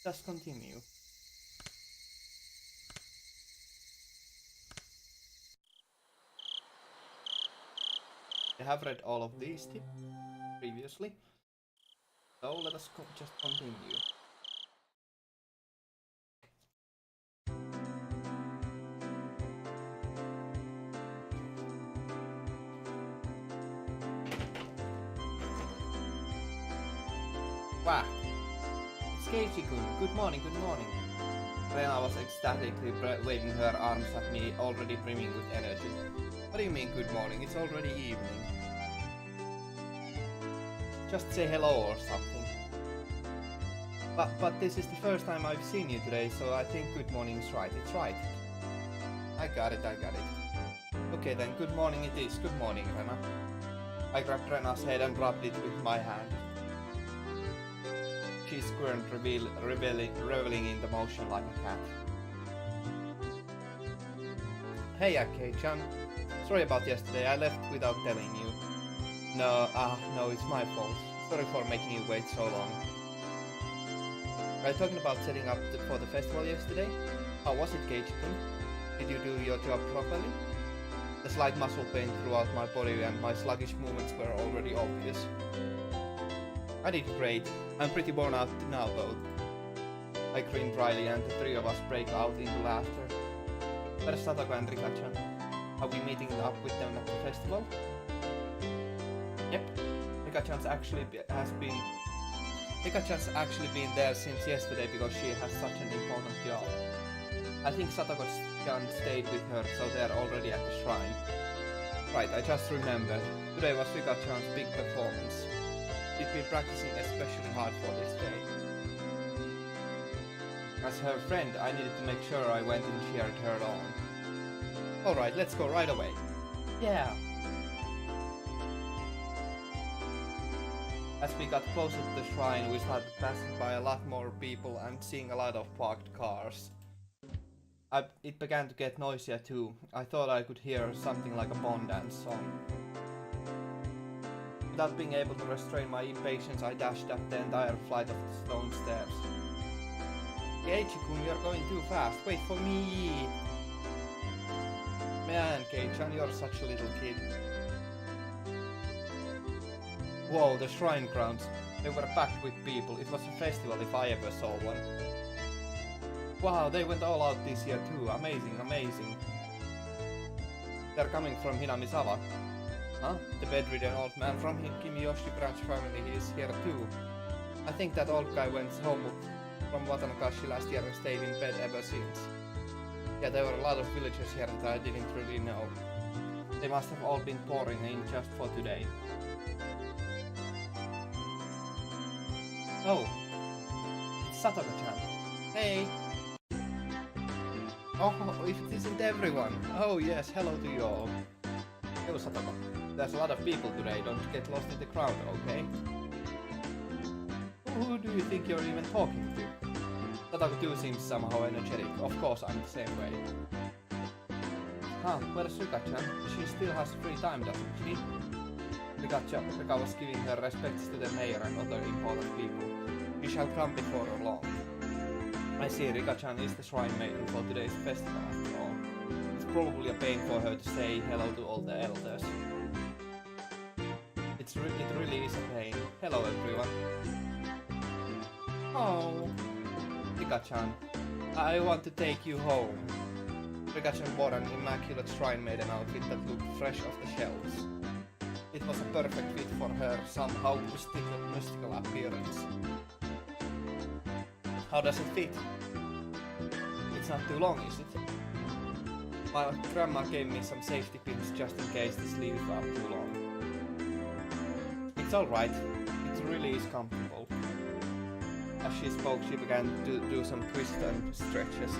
Just continue. I have read all of these tips previously, so let us just continue. Wow! It's Keiichi-kun. Good morning, good morning. Rena was ecstatically waving her arms at me, already brimming with energy. What do you mean good morning? It's already evening. Just say hello or something. But this is the first time I've seen you today, so I think good morning is right. It's right. I got it. Okay then, good morning it is. Good morning, Rena. I grabbed Rena's head and rubbed it with my hand. She squirmed, reveling in the motion like a cat. Hey Kei-chan. Sorry about yesterday, I left without telling you. No, it's my fault. Sorry for making you wait so long. Are you talking about setting up for the festival yesterday? How was it, Keiichi-kun? Did you do your job properly? The slight muscle pain throughout my body and my sluggish movements were already obvious. I did great. I'm pretty worn out now though. I grinned dryly and the three of us break out into laughter. Where's Satoko and Rika-chan? Are we meeting up with them at the festival? Yep. Rika-chan's actually been there since yesterday because she has such an important job. I think Satoko-chan stayed with her, so they're already at the shrine. Right, I just remembered. Today was Rika-chan's big performance. She'd been practicing especially hard for this day. As her friend, I needed to make sure I went and cheered her on. Alright, let's go right away. Yeah! As we got closer to the shrine, we started passing by a lot more people and seeing a lot of parked cars. It began to get noisier too. I thought I could hear something like a Bond dance song. Without being able to restrain my impatience, I dashed up the entire flight of the stone stairs. Keiichi-kun, you're going too fast. Wait for me! Man, Kei-chan, you're such a little kid. Whoa, the shrine grounds. They were packed with people. It was a festival if I ever saw one. Wow, they went all out this year too. Amazing, amazing. They're coming from Hinamizawa. Huh? The bedridden old man from Kimiyoshi branch family, he is here too. I think that old guy went home from Watanagashi last year and stayed in bed ever since. Yeah, there were a lot of villagers here that I didn't really know. They must have all been pouring in just for today. Oh, it's Satoko-chan. Hey! Oh, if it isn't everyone! Oh yes, hello to you all. Hello Satoko. There's a lot of people today, don't get lost in the crowd, okay? Who do you think you're even talking to? Satoko too seems somehow energetic, of course I'm the same way. Huh, where's Rika-chan? She still has free time, doesn't she? Rika was giving her respects to the mayor and other important people. We shall come before long. I see Rika-chan is the shrine maiden for today's festival after all. It's probably a pain for her to say hello to all the elders. It really is a pain. Hello everyone. Oh, Rika-chan, I want to take you home. Rika-chan wore an immaculate shrine maiden outfit that looked fresh off the shelves. It was a perfect fit for her somehow mystical appearance. How does it fit? It's not too long, is it? My grandma gave me some safety pins just in case the sleeves are too long. It's alright, it really is comfortable. As she spoke, she began to do some twists and stretches.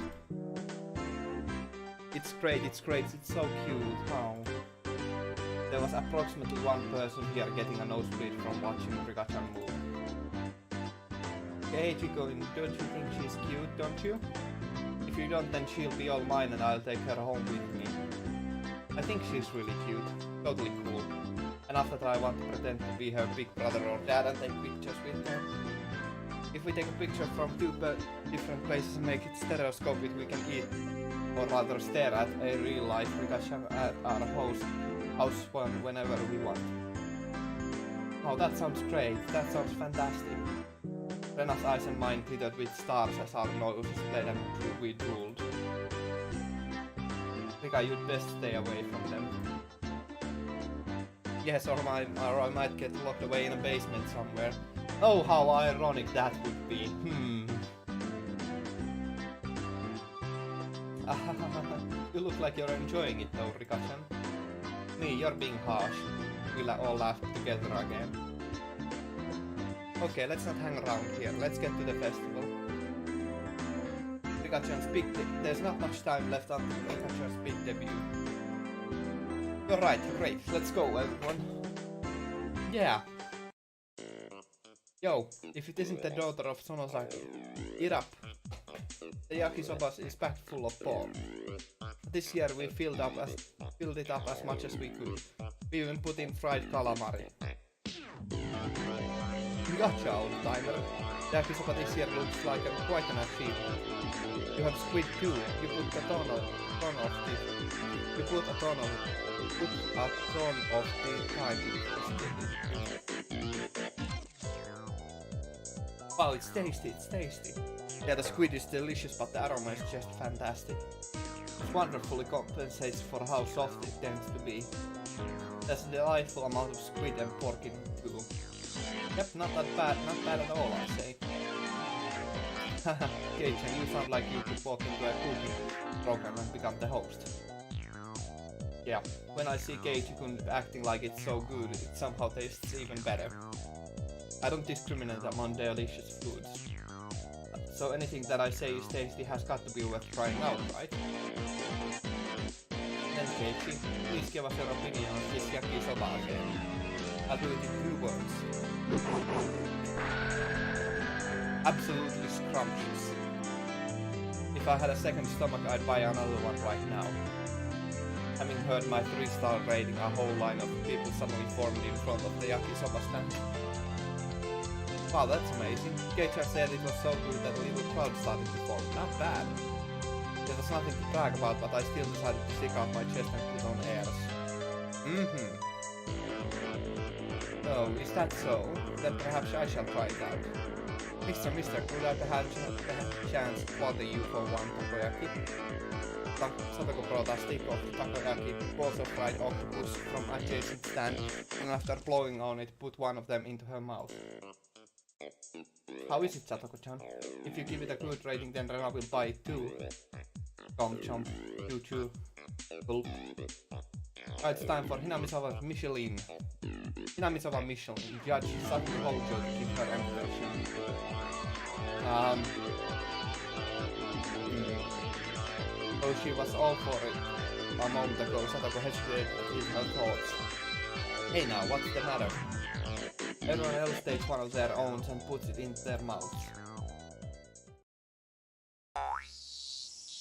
It's great, it's so cute. Oh. There was approximately one person here getting a nosebleed from watching Rika-chan move. Keiichi-kun, don't you think she's cute, don't you? If you don't, then she'll be all mine and I'll take her home with me. I think she's really cute, totally cool. And after that I want to pretend to be her big brother or dad and take pictures with her. If we take a picture from two different places and make it stereoscopic, we can eat, or rather stare at a real life Higurashi at our house whenever we want. Oh, that sounds great. That sounds fantastic. Rena's eyes and mine glittered with stars as our noses played and we drooled. Rika, you'd best stay away from them. Yes, or I might get locked away in a basement somewhere. Oh, how ironic that would be. You look like you're enjoying it though, Rika-chan. Me, you're being harsh. We'll all laugh together again. Okay, let's not hang around here. Let's get to the festival. Rika-chan's there's not much time left until Rika-chan's big debut. You're right, great. Let's go, everyone. Yeah. Yo, if it isn't the daughter of Sonosaki, get up. The yakisoba is packed full of pork. This year we filled it up as much as we could. We even put in fried calamari. Gotcha, old timer. The yakisoba this year looks like quite an achievement. You have squid too. You put a ton of the time into it. Wow, it's tasty, it's tasty. Yeah, the squid is delicious, but the aroma is just fantastic. It wonderfully compensates for how soft it tends to be. There's a delightful amount of squid and pork in it too. Yep, not bad at all, I say. Haha, Keiichi, you sound like you could walk into a cooking program and become the host. Yeah, when I see Keiichi-kun acting like it's so good, it somehow tastes even better. I don't discriminate among delicious foods. So anything that I say is tasty has got to be worth trying out, right? Then Keiichi, please give us your opinion on this yakisoba again. I'll do it in 2 words. Absolutely scrumptious. If I had a second stomach, I'd buy another one right now. Having heard my 3-star rating, a whole line of people suddenly formed in front of the yakisoba stand. Wow, that's amazing. Keiichi said it was so good that a little crowd started to form. Not bad. There was nothing to brag about, but I still decided to stick out my chest and put on airs. Oh, is that so? Then perhaps I shall try it out. Mister, could I perhaps have a chance to bother you for one takoyaki? Satoko brought a stick of takoyaki, balls of fried octopus from adjacent stand, and after blowing on it, put one of them into her mouth. How is it, Satoko-chan? If you give it a good rating, then Rena will buy it too. Chomp, choo-choo, gulp. Right, it's time for Hinamisawa Michelin. Hinamisawa Michelin, Judge Saki Hojo to give her impression. Though she was all for it a moment ago, Satoko hesitated in her thoughts. Hey now, what's the matter? Everyone else takes one of their own and puts it in their mouths.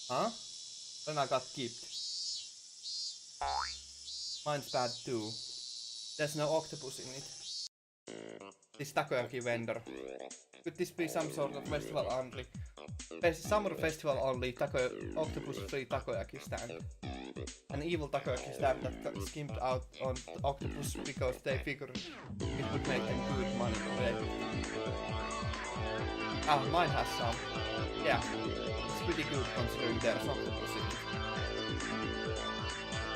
Huh? Rena got kept. Mine's bad too. There's no octopus in it. This takoyaki vendor. Could this be some sort of festival only? Summer festival only octopus-free takoyaki stand. An evil takoyaki stand that got skimped out on the octopus because they figured it would make them good money today. Ah, mine has some. Yeah, it's pretty good considering there's octopus in it.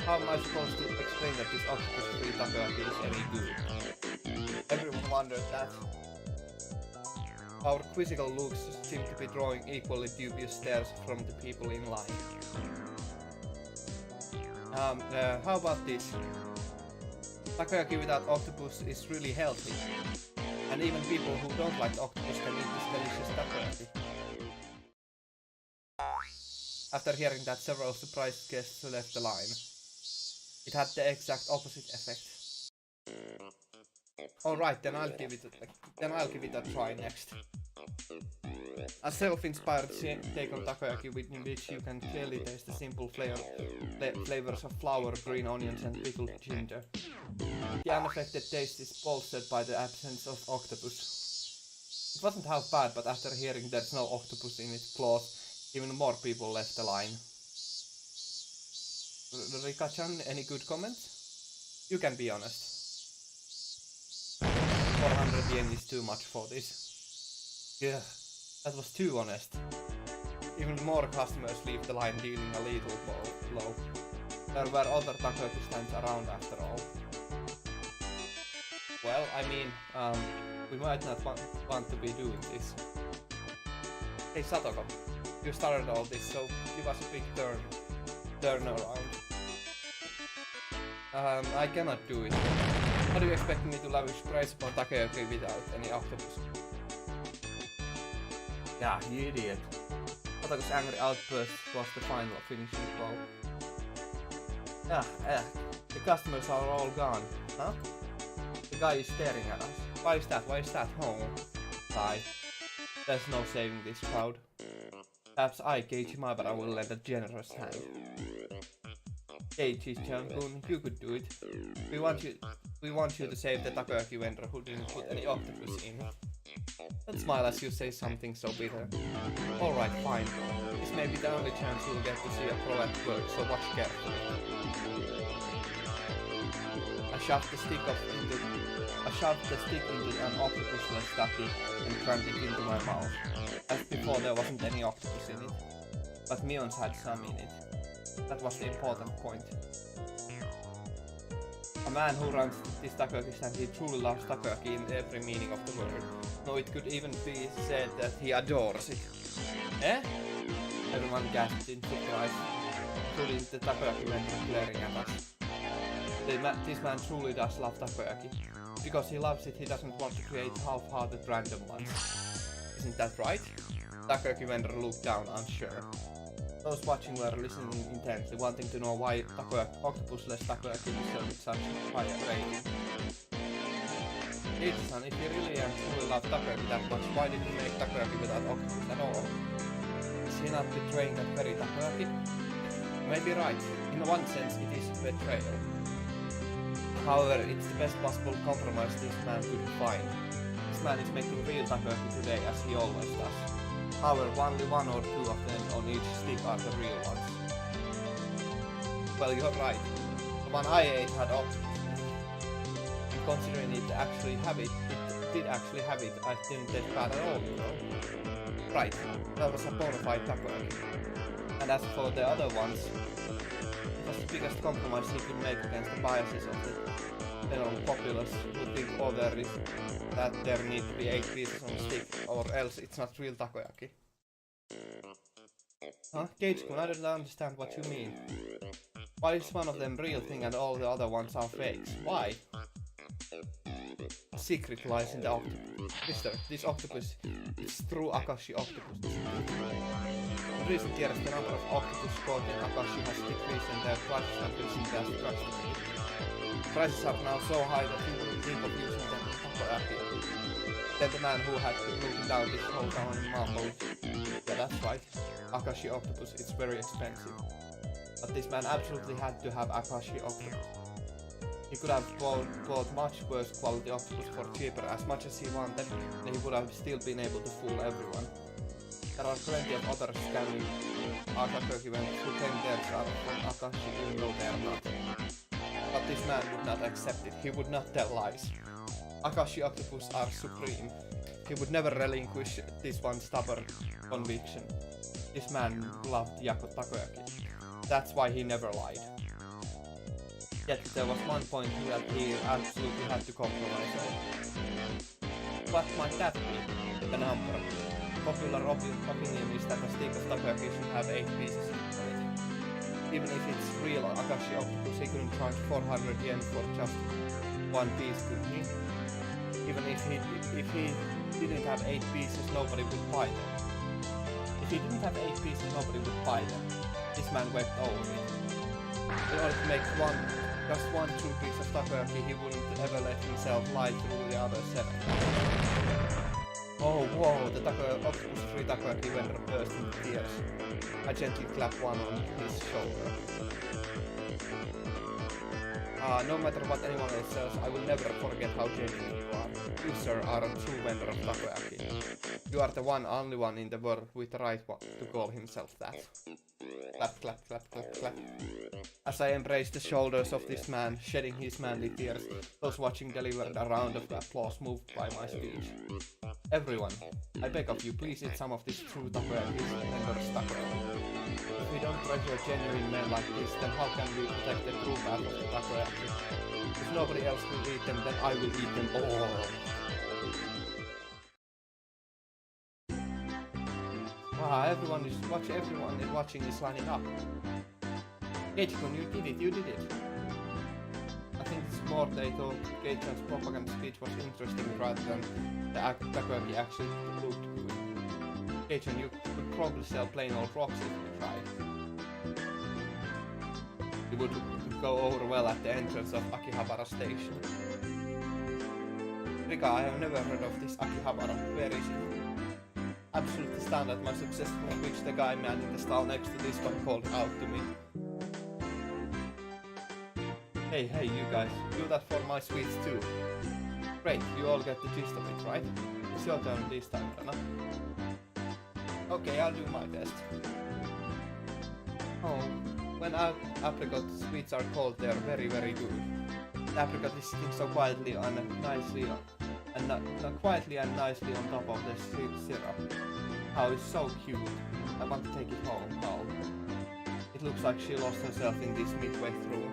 How am I supposed to explain that this octopus-free takoyaki is any good? Everyone wondered that. Our quizzical looks seem to be drawing equally dubious stares from the people in line. How about this? Takoyaki without octopus is really healthy. And even people who don't like octopus can eat this delicious takoyaki. After hearing that, several surprised guests left the line. It had the exact opposite effect. Alright, then I'll give it a try next. A self-inspired take on takoyaki in which you can clearly taste the simple flavors of flour, green onions and pickled ginger. The unaffected taste is bolstered by the absence of octopus. It wasn't half bad, but after hearing there's no octopus in its claws, even more people left the line. Rika-chan, any good comments? You can be honest. 400 yen is too much for this. Yeah, that was too honest. Even more customers leave the line dealing a little low. There were other takoyaki stands around after all. Well, I mean, we might not want to be doing this. Hey Satoko, you started all this, so give us a big turnaround. I cannot do it. How do you expect me to lavish praise upon takoyaki without any octopus? Yeah, you idiot. Satoko's angry outburst was the final finishing blow. The customers are all gone, huh? The guy is staring at us. Why is that? Oh, sigh. There's no saving this crowd. Perhaps I, Keiichi Maibara, will lend a generous hand. Keiichi-chan, you could do it. We want you to save the takoyaki vendor who didn't put any octopus in. Don't smile as you say something so bitter. Alright, fine. This may be the only chance you'll get to see a pro at work, so watch carefully. I shoved the stick into an octopus-less ducky and crammed it into my mouth. As before, there wasn't any octopus in it, but Mion's had some in it. That was the important point. A man who runs this takoyaki stand, he truly loves takoyaki in every meaning of the word. No, it could even be said that he adores it. Eh? Everyone gasped in surprise, including the takoyaki vendor glaring at us. This man truly does love takoyaki. Because he loves it, he doesn't want to create half-hearted random ones. Isn't that right? Takoyaki vendor looked down, unsure. Those watching were listening intently, wanting to know why octopus-less takoyaki deserved such high rating. Keiichi-san, if you really and truly love takoyaki that much, why did he make takoyaki without octopus at all? Is he not betraying that very takoyaki? You may be right. In one sense, it is betrayal. However, it's the best possible compromise this man could find. This man is making real takoyaki today, as he always does. However, only one or two of them on each stick are the real ones. Well, you're right. The one I ate had octopus. And considering it did actually have it, I didn't taste bad at all, you know. Right, that was a bona fide takoyaki. And as for the other ones, it was the biggest compromise he could make against the biases of the general populace who think all there is that there need to be 8 pieces on a stick, or else it's not real takoyaki. Huh? Keiichi-kun, I don't understand what you mean. Why is one of them real thing and all the other ones are fakes? Why? A secret lies in the octopus. Mister, this octopus is true Akashi octopus. In recent years, the number of octopus caught in Akashi has decreased and their prices have risen drastically. Prices are now so high that you wouldn't think of using them in takoyaki. Then the man who had been looking down this whole town mumbled, yeah, that's right. Akashi octopus is very expensive. But this man absolutely had to have Akashi octopus. He could have bought much worse quality octopus for cheaper as much as he wanted, and he would have still been able to fool everyone. There are plenty of other scamming takoyaki vendors who claim theirs are from Akashi even though they are not. But this man would not accept it. He would not tell lies. Akashi octopus are supreme. He would never relinquish this one stubborn conviction. This man loved takoyaki. That's why he never lied. Yet there was one point that he absolutely had to compromise on. What might that be? The number. Popular opinion is that a stick of takoyaki should have 8 pieces in it. Even if it's real Akashi octopus, he couldn't charge 400 yen for just 1 piece, could he? Even if he didn't have 8 pieces, nobody would buy them. If he didn't have 8 pieces, nobody would buy them. This man wept over it. In order to make just one true piece of takoyaki, he wouldn't ever let himself lie through the other 7. Oh, whoa, the octopus-free takoyaki vendor burst into tears. I gently clapped one on his shoulder. No matter what anyone else says, I will never forget how genuine you are. You, sir, are a true vendor of takoyaki. You are the only one in the world with the right one to call himself that. Clap, clap, clap, clap, clap. As I embraced the shoulders of this man, shedding his manly tears, those watching delivered a round of applause moved by my speech. Everyone, I beg of you, please eat some of this true takoyaki vendor's takoyaki. If we don't treasure genuine men like this, then how can we protect the true path of the takoyaki? If nobody else will eat them, then I will eat them all. Wow, everyone watching is lining up. Keiichi-kun, you did it. I think it's more they thought Keiichi-kun's propaganda speech was interesting rather than the takoyaki actually looked good. Keiichi-kun, you could probably sell plain old rocks if you tried. You would go over well at the entrance of Akihabara station. Rika, I have never heard of this Akihabara. Where is it? Absolutely stunned at my successful speech, the guy man in the stall next to this one called out to me. Hey, you guys, do that for my sweets too. Great, you all get the gist of it, right? It's your turn this time, Rana. Okay, I'll do my best. Oh, when apricot sweets are cold, they are very, very good. The apricot is sitting so quietly and nicely on top of the syrup. How it's so cute. I want to take it home. How? It looks like she lost herself in this midway through.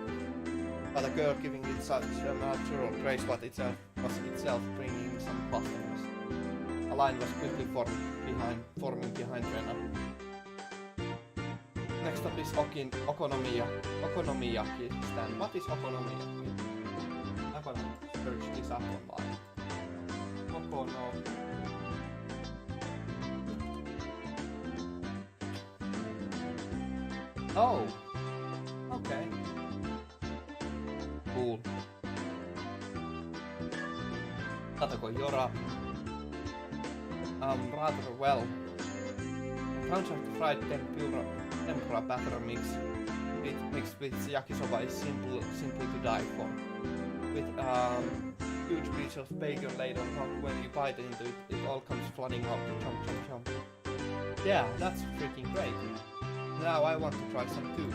But a girl giving it such a natural praise was itself bringing some customers. A line was quickly forming behind Rena. Next up is okonomiyaki stand. What is okonomiyaki? I'm gonna search this up online. Oh! Okay. Cool. Satoko, you're up. Rather well. Crunch of the fried tempura batter mixed with yakisoba is simply to die for. With huge piece of bacon laid on top, when you bite into it, it all comes flooding out. Chomp, chomp, chomp. Yeah, that's freaking great. Now I want to try some too.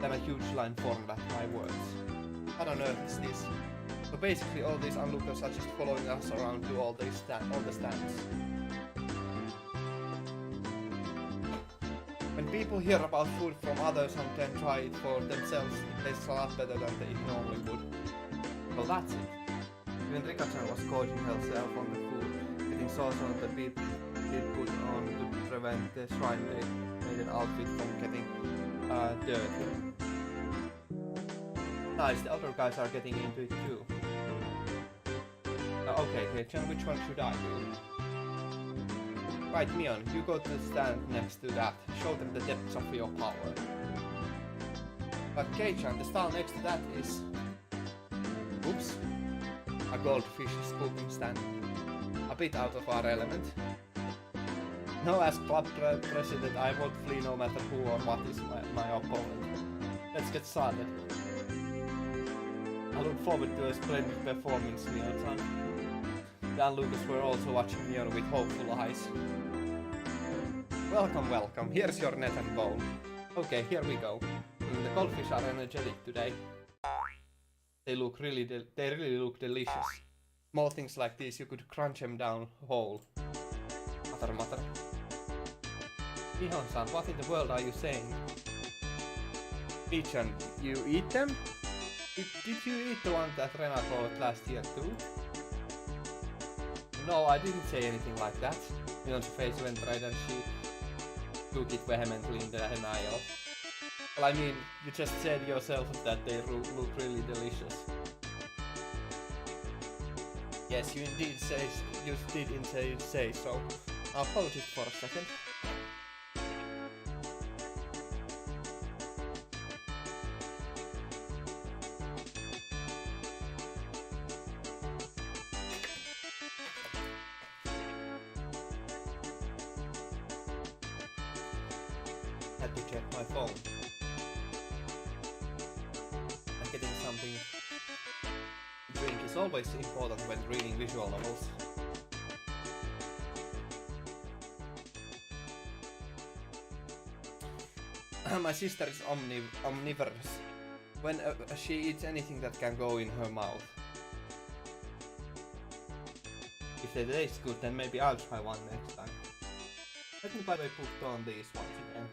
Then a huge line formed at my words. What on earth is this? So basically all these onlookers are just following us around to all the stands. When people hear about food from others and then try it for themselves, it tastes a lot better than it normally would. So that's it. When Rika-chan was gorging herself on the food, getting sauce on the bib did put on to prevent the shrine maiden outfit from getting dirty. Nice, the other guys are getting into it too. Okay, Keiichi-chan, which one should I do? Right, Mion, you go to the stand next to that. Show them the depths of your power. But Keiichi-chan, the stall next to that is... Oops. A goldfish scooping stand. A bit out of our element. No, as club president, I won't flee no matter who or what is my opponent. Let's get started. I look forward to a splendid performance, Mion-san. The onlookers were also watching Mion with hopeful eyes. Welcome, welcome. Here's your net and bowl. Okay, here we go. The goldfish are energetic today. They really look delicious. Small things like this, you could crunch them down whole. Mutter, mutter. Mion-san, what in the world are you saying? Keiichi-chan, you eat them? Did you eat the one that Rena bought last year too? No, I didn't say anything like that. Mion's face went red and she took it vehemently in denial. Well, I mean, you just said yourself that they look really delicious. Yes, you did say so. I'll pause it for a second. Had to check my phone. And getting something to drink is always important when reading visual novels. My sister is omnivorous. When she eats anything that can go in her mouth. If they taste good, then maybe I'll try one next time. Let me by the way put on these once again.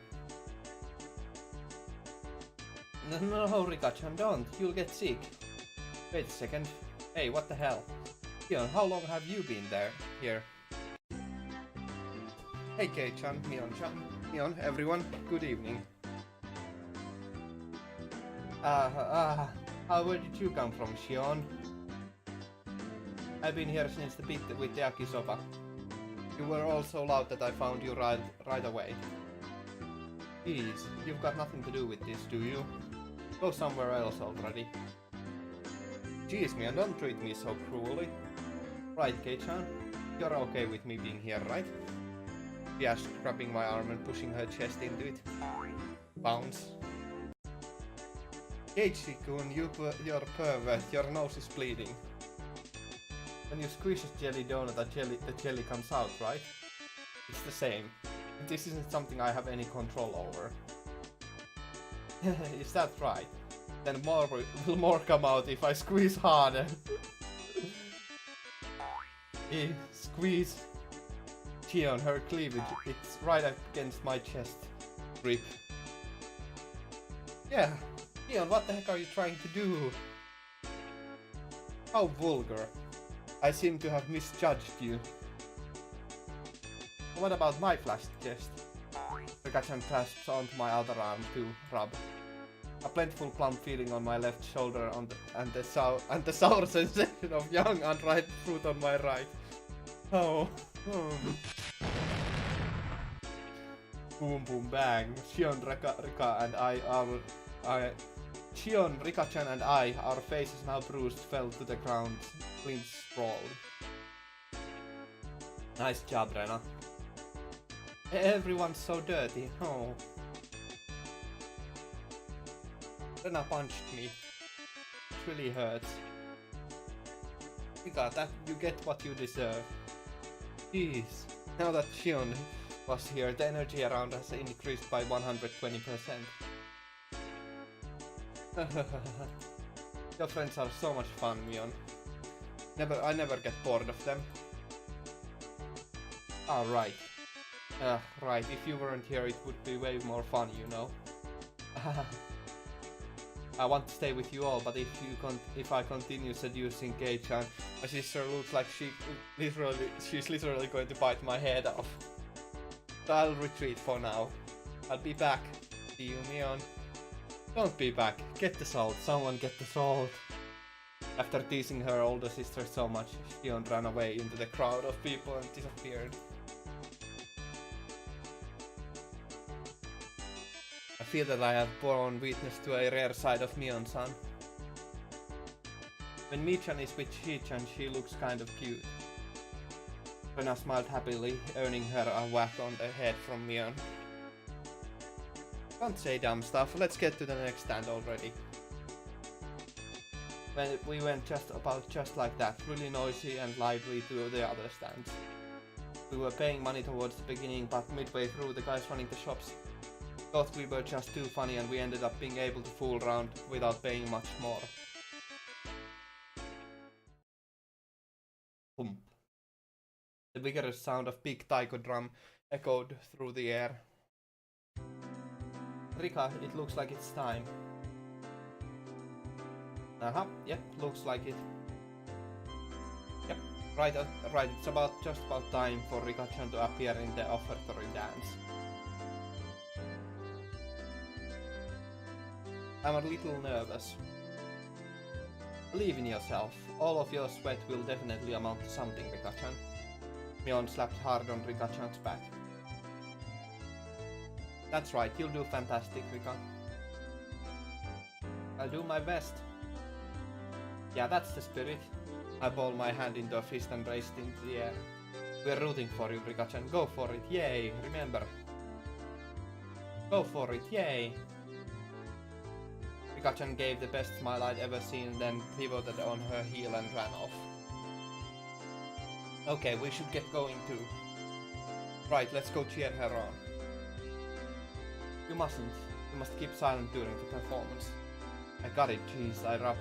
No, Rika-chan, don't. You'll get sick. Wait a second. Hey, what the hell? Mion, how long have you been here? Hey Kei-chan, Mion-chan. Mion, everyone, good evening. Where did you come from, Shion? I've been here since the bit with the yakisoba. You were all so loud that I found you right away. Jeez, you've got nothing to do with this, do you? Go somewhere else already. Jeez, man, don't treat me so cruelly. Right, Kei-chan? You're okay with me being here, right? She asked, grabbing my arm and pushing her chest into it. Bounce. Keiichi-kun, you're a pervert. Your nose is bleeding. When you squish a jelly donut, the jelly comes out, right? It's the same. This isn't something I have any control over. Is that right? Then more will come out if I squeeze harder. Squeeze. Shion, her cleavage, it's right against my chest. Rip. Yeah. Shion, what the heck are you trying to do? How vulgar. I seem to have misjudged you. What about my flashed chest? Rika-chan clasps onto my other arm to rub. A plentiful plump feeling on my left shoulder and the sour sensation of young unripe fruit on my right. Oh. Boom boom bang. Shion, Rika and Shion, Rika-chan and I, our faces now bruised, fell to the ground, flints sprawled. Nice job, Rena. Everyone's so dirty. Oh. Rena punched me. It really hurts. Rika, that you get what you deserve. Jeez. Now that Shion was here, the energy around us increased by 120%. Your friends are so much fun, Mion. I never get bored of them. Ah, right. Right, if you weren't here it would be way more fun, you know. I want to stay with you all, but if I continue seducing Kei-chan, my sister looks like she's literally going to bite my head off. So I'll retreat for now. I'll be back. See you, Mion. Don't be back. Get the salt. Someone get the salt. After teasing her older sister so much, Shion ran away into the crowd of people and disappeared. I feel that I have borne witness to a rare side of Mion-san. When Mi-chan is with Shi-chan, she looks kind of cute. Rena smiled happily, earning her a whack on the head from Mion. Don't say dumb stuff, let's get to the next stand already. We went just like that, really noisy and lively to the other stands. We were paying money towards the beginning, but midway through the guys running the shops thought we were just too funny and we ended up being able to fool around without paying much more. Thump. The vigorous sound of big taiko drum echoed through the air. Rika, it looks like it's time. Yep, looks like it. Yep, right, it's just about time for Rika-chan to appear in the offertory dance. I'm a little nervous. Believe in yourself. All of your sweat will definitely amount to something, Rika-chan. Mion slapped hard on Rika-chan's back. That's right, you'll do fantastic, Rika. I'll do my best. Yeah, that's the spirit. I balled my hand into a fist and raised it into the air. We're rooting for you, Rika-chan. Go for it. Yay, remember. Go for it, yay! Rika-chan gave the best smile I'd ever seen, then pivoted on her heel and ran off. Okay, we should get going too. Right, let's go cheer her on. You mustn't. You must keep silent during the performance. I got it, jeez. I rubbed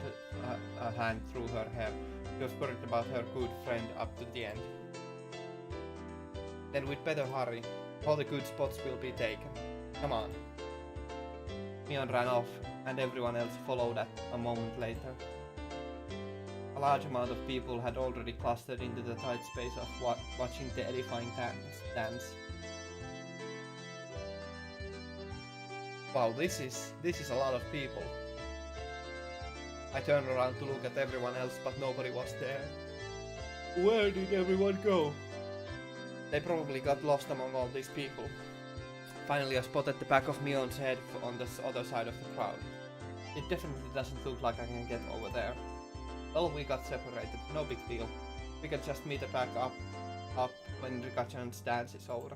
a hand through her hair. She was worried about her good friend up to the end. Then we'd better hurry. All the good spots will be taken. Come on. Mion ran off, and everyone else followed a moment later. A large amount of people had already clustered into the tight space of watching the edifying dance. Wow, this is a lot of people. I turned around to look at everyone else, but nobody was there. Where did everyone go? They probably got lost among all these people. Finally, I spotted the back of Mion's head on the other side of the crowd. It definitely doesn't look like I can get over there. Well, we got separated, no big deal. We can just meet back up when Rika-chan's dance is over.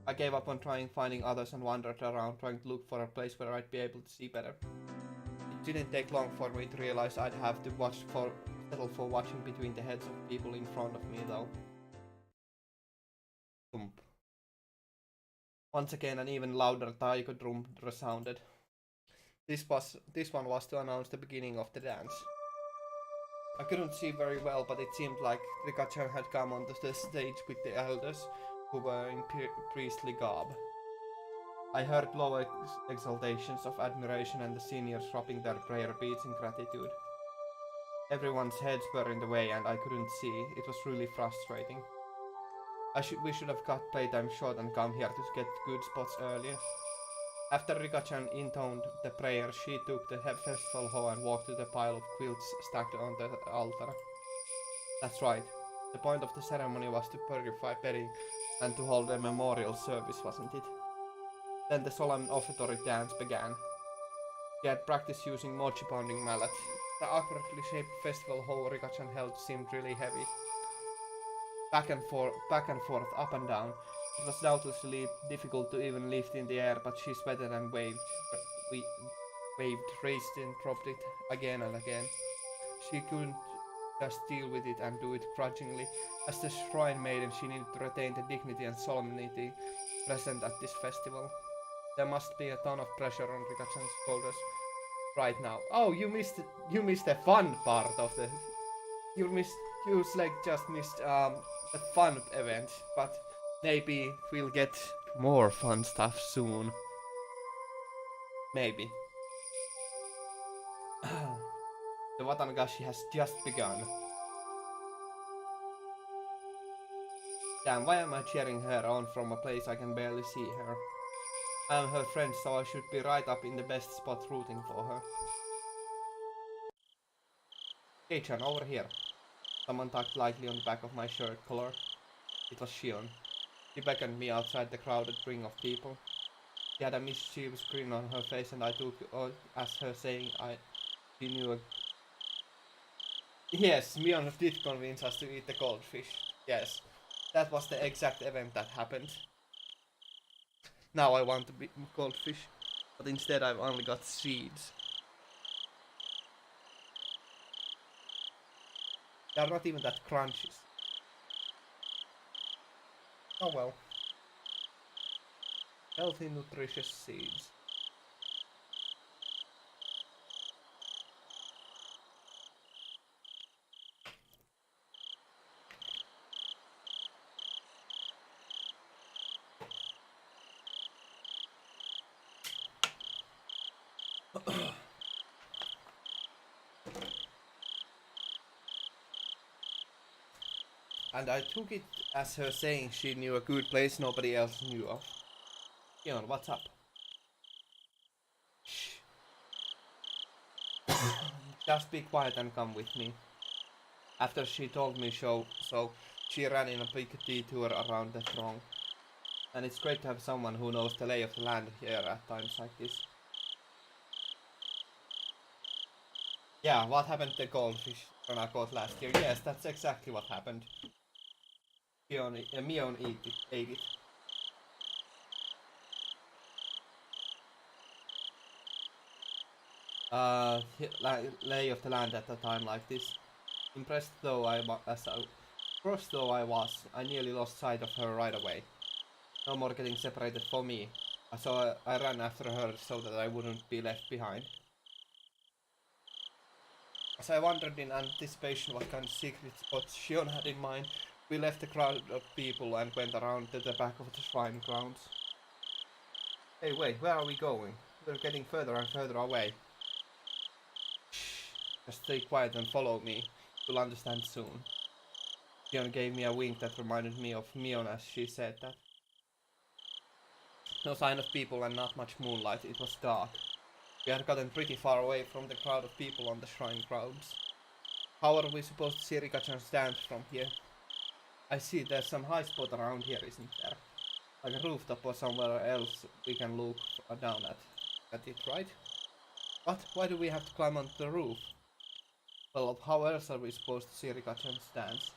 I gave up on finding others and wandered around trying to look for a place where I'd be able to see better. It didn't take long for me to realize I'd have to settle for watching between the heads of people in front of me though. Thump. Once again an even louder taiko drum resounded. This one was to announce the beginning of the dance. I couldn't see very well, but it seemed like Rika-chan had come onto the stage with the elders, who were in priestly garb. I heard low exultations of admiration and the seniors rubbing their prayer beads in gratitude. Everyone's heads were in the way and I couldn't see. It was really frustrating. We should have cut playtime short and come here to get good spots earlier. After Rika-chan intoned the prayer, she took the festival hall and walked to the pile of quilts stacked on the altar. That's right. The point of the ceremony was to purify Peri and to hold a memorial service, wasn't it? Then the solemn offertory dance began. He had practiced using mochi-pounding mallets. The awkwardly shaped festival hall Rika-chan held seemed really heavy. Back and forth, up and down. It was doubtlessly difficult to even lift in the air, but she sweated and waved, raised and dropped it again and again. She couldn't just deal with it and do it grudgingly. As the shrine maiden, she needed to retain the dignity and solemnity present at this festival. There must be a ton of pressure on Rika-chan's shoulders right now. Oh, you missed the fun part of the. You just missed the fun event, but maybe we'll get more fun stuff soon. Maybe. The Watanagashi has just begun. Damn, why am I cheering her on from a place I can barely see her? I am her friend, so I should be right up in the best spot rooting for her. Hey-chan, over here. Someone tugged lightly on the back of my shirt collar. It was Shion. She beckoned me outside the crowded ring of people. She had a mischievous grin on her face, and I took as her saying she knew a... Yes, Mion did convince us to eat the goldfish. Yes, that was the exact event that happened. Now I want to be goldfish, but instead I've only got seeds. They are not even that crunchy. Oh well. Healthy, nutritious seeds. And I took it as her saying she knew a good place nobody else knew of. Shion, what's up? Shh. Just be quiet and come with me. After she told me so, she ran in a big detour around the throng. And it's great to have someone who knows the lay of the land here at times like this. Yeah, what happened to the goldfish I caught last year? Yes, that's exactly what happened. Mion ate it. lay of the land at a time like this. Impressed though crossed though I was, I nearly lost sight of her right away. No more getting separated for me. So I ran after her so that I wouldn't be left behind. As I wondered in anticipation what kind of secret spots Shion had in mind, we left the crowd of people and went around to the back of the shrine grounds. Hey, wait, where are we going? We're getting further and further away. Shh, just stay quiet and follow me. You'll understand soon. Shion gave me a wink that reminded me of Mion as she said that. No sign of people and not much moonlight, it was dark. We had gotten pretty far away from the crowd of people on the shrine grounds. How are we supposed to see Rika-chan's dance from here? I see there's some high spot around here, isn't there? Like a rooftop or somewhere else we can look down at it, right? What? Why do we have to climb onto the roof? Well, how else are we supposed to see Rika-chan's dance?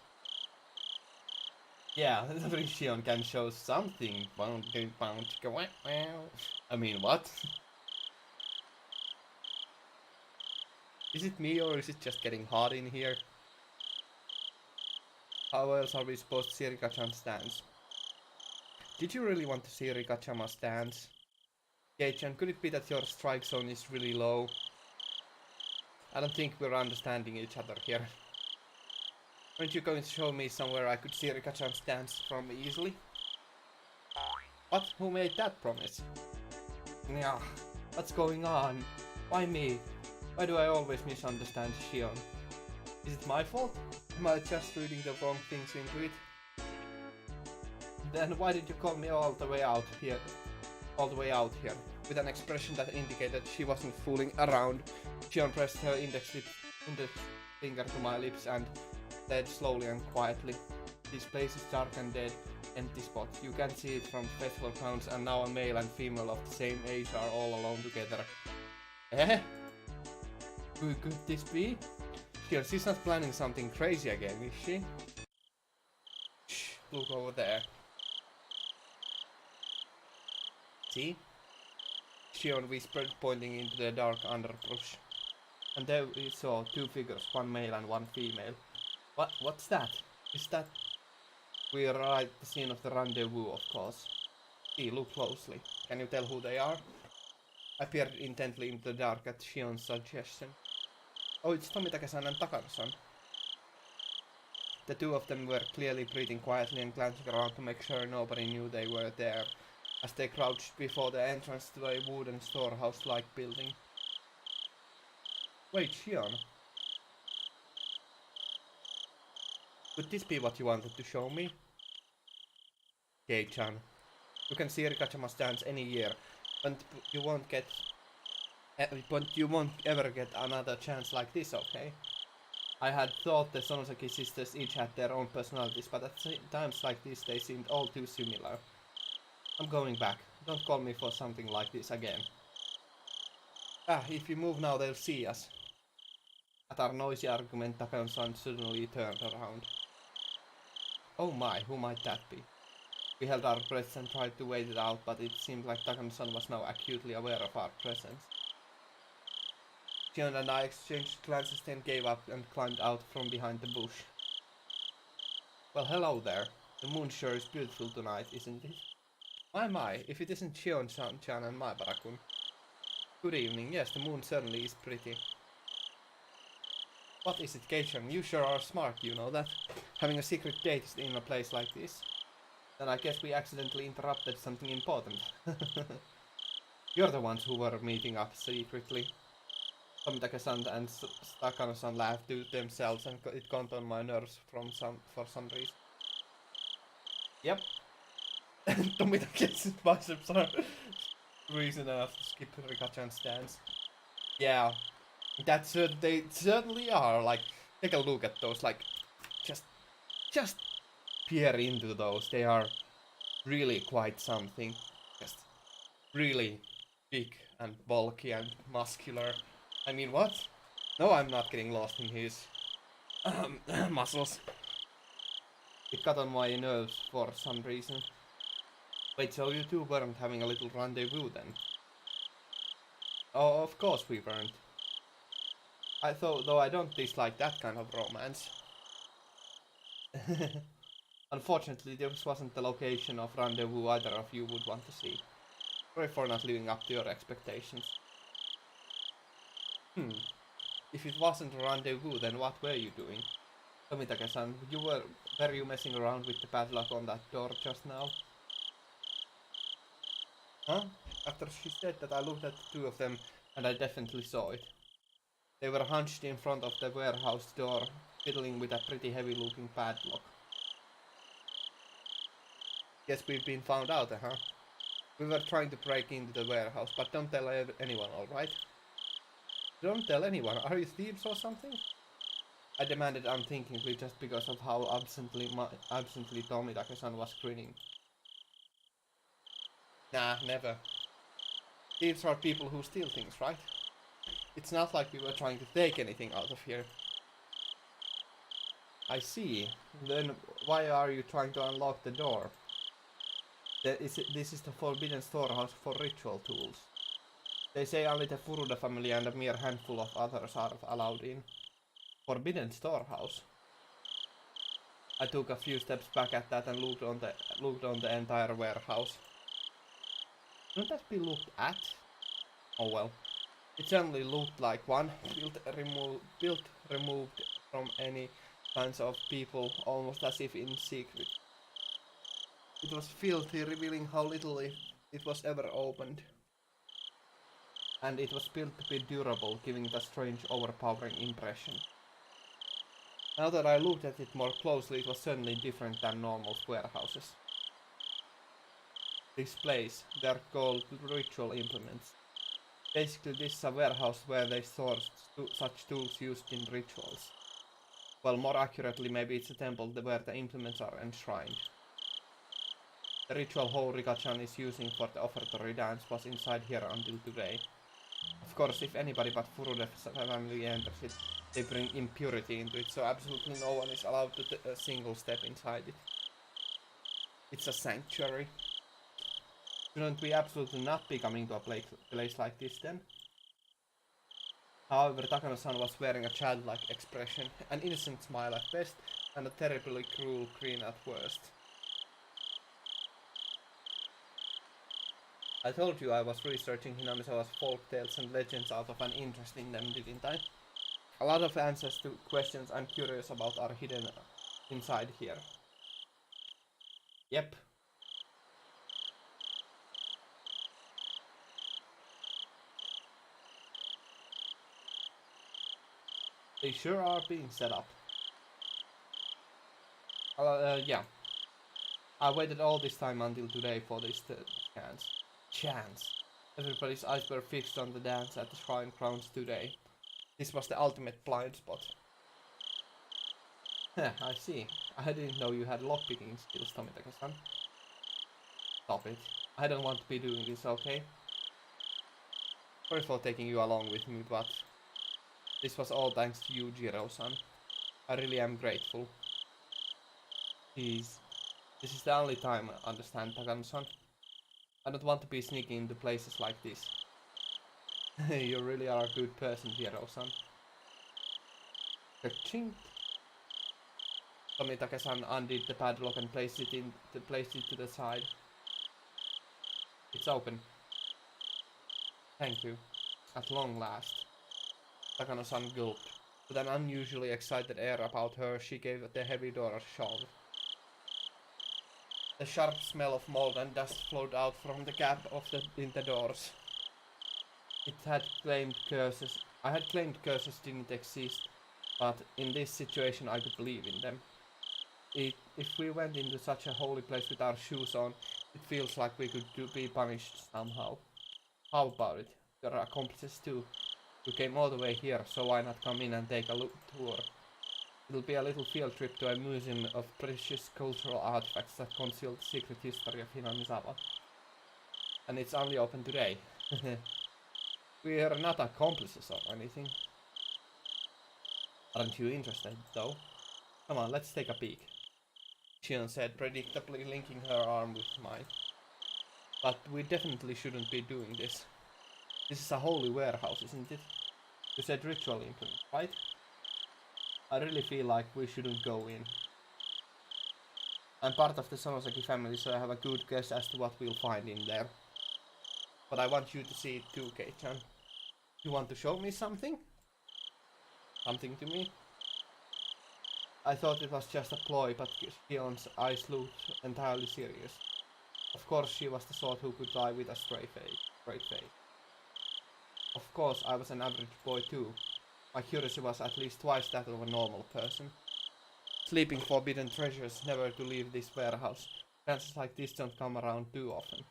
Yeah, Shion can show something. I mean, what? Is it me or is it just getting hot in here? How else are we supposed to see Rika-chan's dance? Did you really want to see Rika-chan's dance? Kei-chan, could it be that your strike zone is really low? I don't think we're understanding each other here. Aren't you going to show me somewhere I could see Rika-chan's dance from easily? What? Who made that promise? Yeah, what's going on? Why me? Why do I always misunderstand Shion? Is it my fault? Am I just reading the wrong things into it? Then why did you call me all the way out here? With an expression that indicated she wasn't fooling around. Shion pressed her index finger to my lips and said slowly and quietly, "This place is dark and dead, empty spot. You can see it from festival grounds, and now a male and female of the same age are all alone together." Eh? Who could this be? She's not planning something crazy again, is she? Shh, look over there. See? Shion whispered, pointing into the dark underbrush. And there we saw two figures, one male and one female. What's that? Is that... We are right at the scene of the rendezvous, of course. See, look closely. Can you tell who they are? I peered intently into the dark at Shion's suggestion. Oh, it's Tomitake-san and Takano-san. The two of them were clearly breathing quietly and glancing around to make sure nobody knew they were there, as they crouched before the entrance to a wooden storehouse-like building. Wait, Shion. Could this be what you wanted to show me? Kei-chan. You can see Rika-chan's dance any year, but you won't ever get another chance like this, okay? I had thought the Sonosaki sisters each had their own personalities, but at times like this they seemed all too similar. I'm going back. Don't call me for something like this again. If you move now they'll see us. At our noisy argument, Takano-san suddenly turned around. Oh my, who might that be? We held our breaths and tried to wait it out, but it seemed like Takano-san was now acutely aware of our presence. Shion and I exchanged glances, then gave up and climbed out from behind the bush. Well, hello there. The moon sure is beautiful tonight, isn't it? My, if it isn't Shion-chan and Maibara-kun. Good evening. Yes, the moon certainly is pretty. What is it, Kei-chan? You sure are smart, you know that? Having a secret date in a place like this? Then I guess we accidentally interrupted something important. You're the ones who were meeting up secretly. Tomitake-san and Takano-san laughed to themselves and it got on my nerves for some reason. Yep. Tomitake's biceps are reason enough to skip Rika-chan's dance. Yeah. They certainly are. Like, take a look at those. Like, just peer into those. They are really quite something. Just really big and bulky and muscular. I mean, what? No, I'm not getting lost in his muscles. It got on my nerves for some reason. Wait, so you two weren't having a little rendezvous then? Oh, of course we weren't. Though I don't dislike that kind of romance. Unfortunately, this wasn't the location of rendezvous either of you would want to see. Sorry for not living up to your expectations. If it wasn't a rendezvous, then what were you doing? Tomitake-san, were you messing around with the padlock on that door just now? Huh? After she said that, I looked at the two of them, and I definitely saw it. They were hunched in front of the warehouse door, fiddling with a pretty heavy-looking padlock. Guess we've been found out, huh? We were trying to break into the warehouse, but don't tell anyone, alright? Don't tell anyone, are you thieves or something? I demanded unthinkingly just because of how absently Tomitake-san was grinning. Nah, never. Thieves are people who steal things, right? It's not like we were trying to take anything out of here. I see. Then why are you trying to unlock the door? This is the forbidden storehouse for ritual tools. They say only the Furuda family and a mere handful of others are allowed in. Forbidden storehouse? I took a few steps back at that and looked on the entire warehouse. Shouldn't that be looked at? Oh well. It certainly looked like one, built removed from any signs of people, almost as if in secret. It was filthy, revealing how little it was ever opened. And it was built to be durable, giving it a strange, overpowering impression. Now that I looked at it more closely, it was certainly different than normal warehouses. This place, they're called ritual implements. Basically, this is a warehouse where they store such tools used in rituals. Well, more accurately, maybe it's a temple where the implements are enshrined. The ritual Higurashi is using for the offertory dance was inside here until today. Of course, if anybody but Furuda family enters it, they bring impurity into it, so absolutely no one is allowed to a single step inside it. It's a sanctuary. Shouldn't we absolutely not be coming to a place like this then? However, Takano-san was wearing a childlike expression, an innocent smile at best, and a terribly cruel grin at worst. I told you I was researching Hinamizawa's folk tales and legends out of an interest in them, didn't I? A lot of answers to questions I'm curious about are hidden inside here. Yep. They sure are being set up. Yeah. I waited all this time until today for this chance. Everybody's eyes were fixed on the dance at the shrine grounds today. This was the ultimate blind spot. I see. I didn't know you had lockpicking skills, Tomitake-san. Stop it. I don't want to be doing this, okay? Sorry for taking you along with me, but this was all thanks to you, Jiro-san. I really am grateful. Please. This is the only time I understand, Takano-san. I don't want to be sneaking into places like this. You really are a good person, Jiro-san. Ka-chink! Tomitake-san undid the padlock and placed it to the side. It's open. Thank you. At long last. Takano-san gulped. With an unusually excited air about her, she gave the heavy door a shove. The sharp smell of mold and dust flowed out from the gap in the doors. I had claimed curses didn't exist, but in this situation I could believe in them. If we went into such a holy place with our shoes on, it feels like we could be punished somehow. How about it? You're accomplices too. You came all the way here, so why not come in and take a tour? It'll be a little field trip to a museum of precious cultural artifacts that conceal the secret history of Hinamizawa. And it's only open today. We're not accomplices or anything. Aren't you interested, though? Come on, let's take a peek. Shion said, predictably linking her arm with mine. But we definitely shouldn't be doing this. This is a holy warehouse, isn't it? You said ritual implement, right? I really feel like we shouldn't go in. I'm part of the Sonoseki family, so I have a good guess as to what we'll find in there. But I want you to see it too, Kei-chan. You want to show me something? Something to me? I thought it was just a ploy, but Shion's eyes looked entirely serious. Of course she was the sort who could die with a straight face. Of course I was an average boy too. My curiosity was at least twice that of a normal person. Sleeping forbidden treasures, never to leave this warehouse. Chances like this don't come around too often.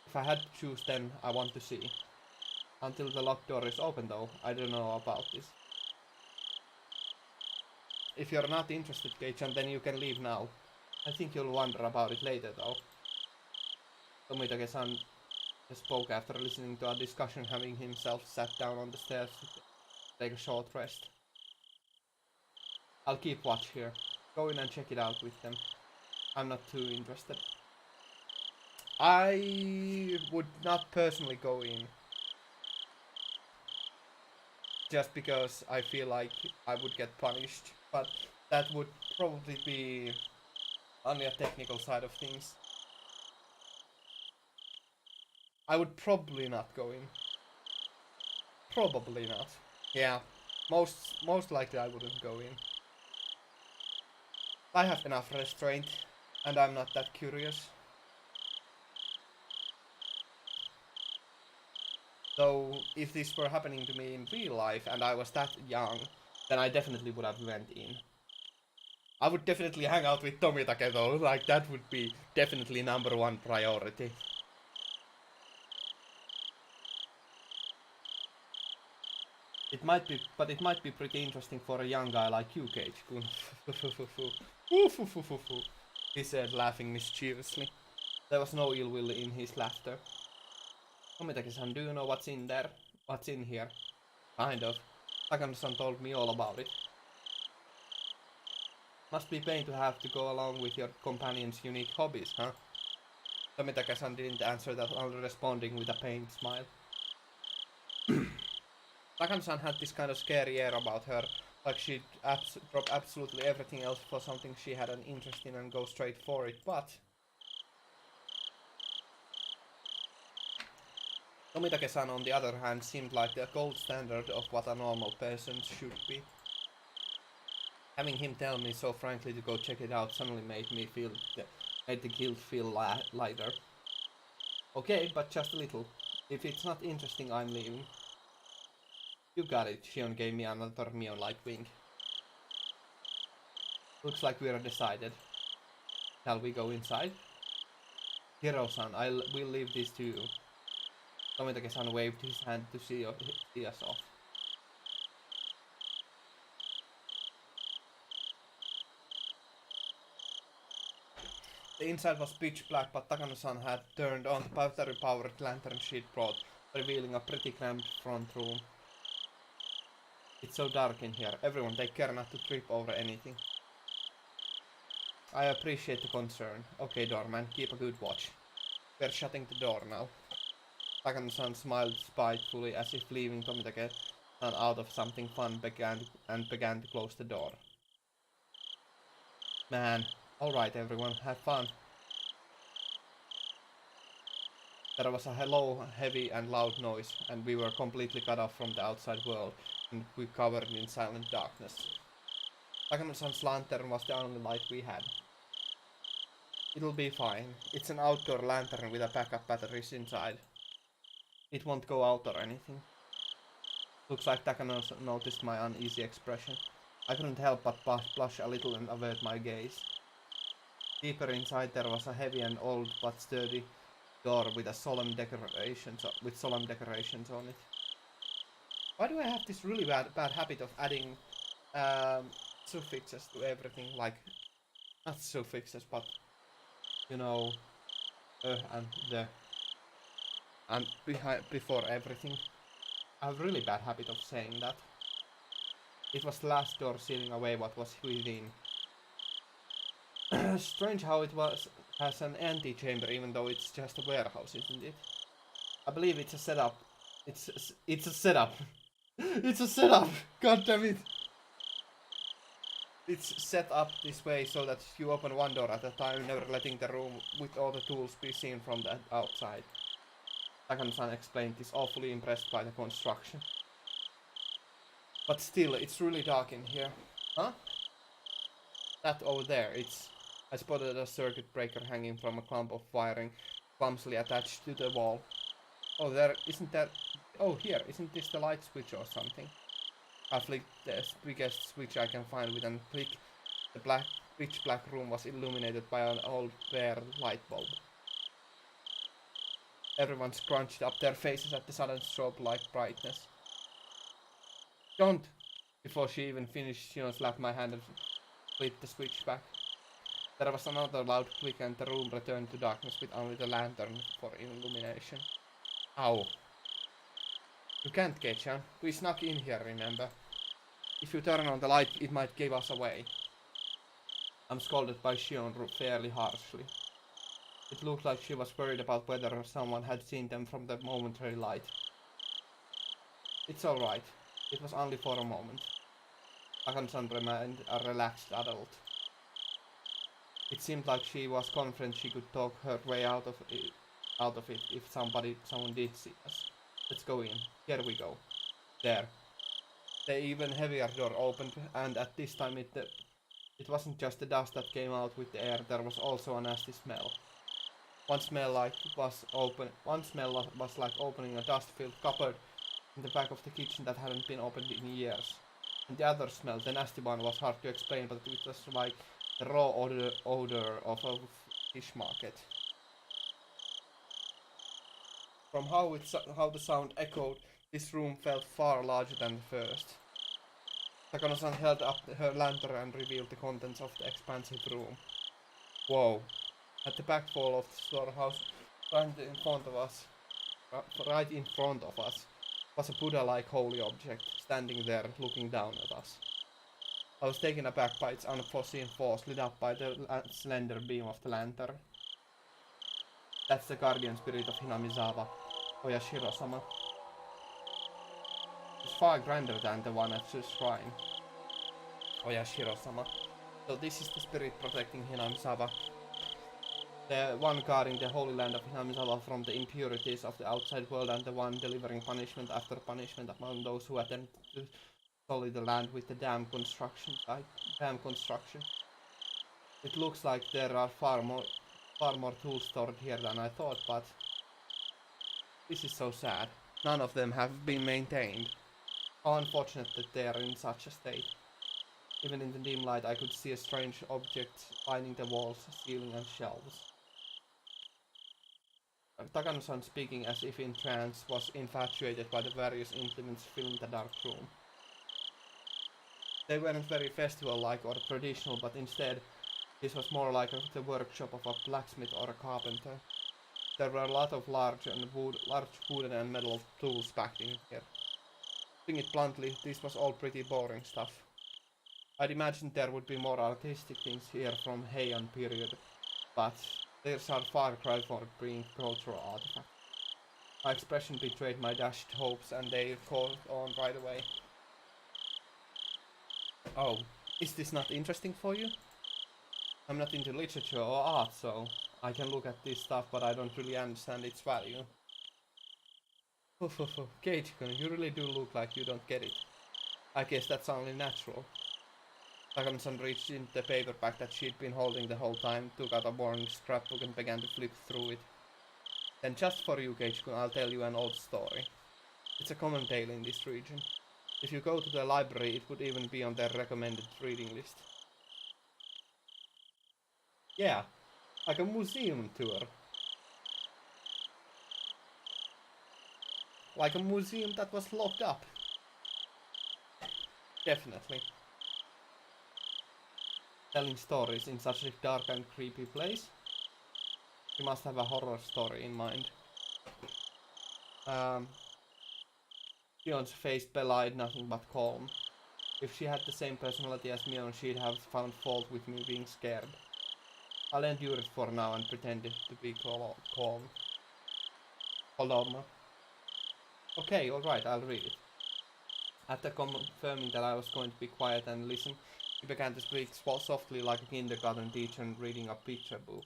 If I had to choose, then I want to see. Until the locked door is open though, I don't know about this. If you're not interested, Kei-chan, then you can leave now. I think you'll wonder about it later though. Tomitake-san spoke after listening to our discussion, having himself sat down on the stairs to take a short rest. I'll keep watch here. Go in and check it out with them. I'm not too interested. I would not personally go in. Just because I feel like I would get punished. But that would probably be only a technical side of things. I would probably not go in. Probably not. Yeah. Most likely I wouldn't go in. I have enough restraint, and I'm not that curious. Though, if this were happening to me in real life and I was that young, then I definitely would have went in. I would definitely hang out with Tomitake though, like that would be definitely #1 priority. It might be pretty interesting for a young guy like you, Cage-kun. He said, laughing mischievously. There was no ill will in his laughter. Tomitake-san, do you know what's in there? What's in here? Kind of. Takano-san told me all about it. Must be pain to have to go along with your companion's unique hobbies, huh? Tomitake-san didn't answer that, only responding with a pained smile. Takano-san had this kind of scary air about her, like she'd drop absolutely everything else for something she had an interest in and go straight for it, but... Tomitake-san, on the other hand, seemed like the gold standard of what a normal person should be. Having him tell me so frankly to go check it out suddenly made the guilt feel lighter. Okay, but just a little. If it's not interesting, I'm leaving. You got it, Shion gave me another Mion-like wink. Looks like we're decided. Shall we go inside? Hiro-san, we'll leave this to you. Tomitake-san waved his hand to see us off. The inside was pitch black, but Takano-san had turned on the battery-powered lantern she'd brought, revealing a pretty cramped front room. It's so dark in here. Everyone take care not to trip over anything. I appreciate the concern. Okay, doorman, keep a good watch. We're shutting the door now. Takano-san smiled spitefully as if leaving Tomitake-san out of something fun began to close the door. Man, alright everyone, have fun. There was a low, heavy and loud noise, and we were completely cut off from the outside world, and we covered in silent darkness. Takano-san's lantern was the only light we had. It'll be fine. It's an outdoor lantern with a backup batteries inside. It won't go out or anything. Looks like Takano noticed my uneasy expression. I couldn't help but blush a little and avert my gaze. Deeper inside there was a heavy and old but sturdy door with solemn decorations on it. Why do I have this really bad habit of adding suffixes to everything? Like, not suffixes, but you know, and the and before everything. I have a really bad habit of saying that. It was the last door sealing away what was within. Strange how it has an antechamber even though it's just a warehouse, isn't it? I believe it's a setup. It's a setup. It's a setup! God damn it! It's set up this way so that you open one door at a time, never letting the room with all the tools be seen from the outside. Takano-san explained this, awfully impressed by the construction. But still, it's really dark in here. Huh? That over there, I spotted a circuit breaker hanging from a clump of wiring clumsily attached to the wall. Oh, here, isn't this the light switch or something? I flicked the biggest switch I can find with a click. The pitch black room was illuminated by an old bare light bulb. Everyone scrunched up their faces at the sudden strobe-like brightness. Don't! Before she even finished, Shion slapped my hand and flipped the switch back. There was another loud click and the room returned to darkness with only the lantern for illumination. Ow. You can't, Kei-chan. We snuck in here, remember? If you turn on the light, it might give us away. I'm scolded by Shion fairly harshly. It looked like she was worried about whether someone had seen them from the momentary light. It's alright. It was only for a moment. Takano-san remained a relaxed adult. It seemed like she was confident she could talk her way out of it if someone did see us. Let's go in. Here we go. There. The even heavier door opened, and at this time it wasn't just the dust that came out with the air, there was also a nasty smell. One smell was like opening a dust-filled cupboard in the back of the kitchen that hadn't been opened in years. And the other smell, the nasty one, was hard to explain, but it was like the raw odor of a fish market. From how the sound echoed, this room felt far larger than the first. Takano-san held up her lantern and revealed the contents of the expansive room. Whoa. At the back wall of the storehouse, right in front of us, was a Buddha-like holy object, standing there, looking down at us. I was taken aback by its unforeseen force, lit up by the slender beam of the lantern. That's the guardian spirit of Hinamizawa, Oyashiro-sama. It's far grander than the one at the shrine, Oyashiro-sama. So this is the spirit protecting Hinamizawa, the one guarding the holy land of Hinamizawa from the impurities of the outside world, and the one delivering punishment after punishment among those who attempt to sully the land with the dam construction. It looks like there are far more tools stored here than I thought, but this is so sad. None of them have been maintained. How unfortunate that they are in such a state. Even in the dim light I could see a strange object lining the walls, ceiling and shelves. Takano-san, speaking as if in trance, was infatuated by the various implements filling the dark room. They weren't very festival-like or traditional, but instead this was more like the workshop of a blacksmith or a carpenter. There were a lot of large wooden and metal tools packed in here. Putting it bluntly, this was all pretty boring stuff. I'd imagined there would be more artistic things here from Heian period, but there's a far cry for being cultural artifact. My expression betrayed my dashed hopes, and they caught on right away. Oh, is this not interesting for you? I'm not into literature or art, so I can look at this stuff, but I don't really understand its value. Keiichi-kun, you really do look like you don't get it. I guess that's only natural. Takano-san reached into the paperback that she'd been holding the whole time, took out a worn scrapbook and began to flip through it. Then just for you, Keiichi-kun, I'll tell you an old story. It's a common tale in this region. If you go to the library, it would even be on their recommended reading list. Yeah, like a museum tour. Like a museum that was locked up. Definitely. Telling stories in such a dark and creepy place? You must have a horror story in mind. Fion's face belied nothing but calm. If she had the same personality as Mion, she'd have found fault with me being scared. I'll endure it for now and pretend it to be calm. Hold on. Okay, alright, I'll read it. After confirming that I was going to be quiet and listen, he began to speak softly like a kindergarten teacher reading a picture book.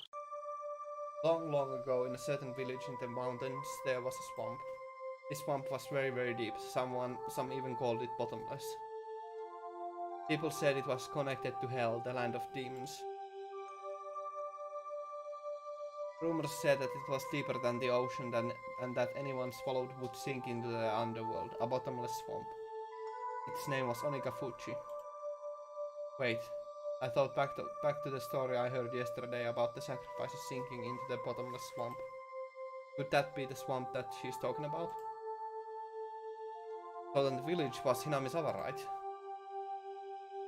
Long, long ago, in a certain village in the mountains, there was a swamp. This swamp was very, very deep. Some even called it bottomless. People said it was connected to hell, the land of demons. Rumors said that it was deeper than the ocean and that anyone swallowed would sink into the underworld, a bottomless swamp. Its name was Onikafuchi. Wait, I thought back to the story I heard yesterday about the sacrifices sinking into the bottomless swamp. Could that be the swamp that she's talking about? So then the village was Hinamizawa, right?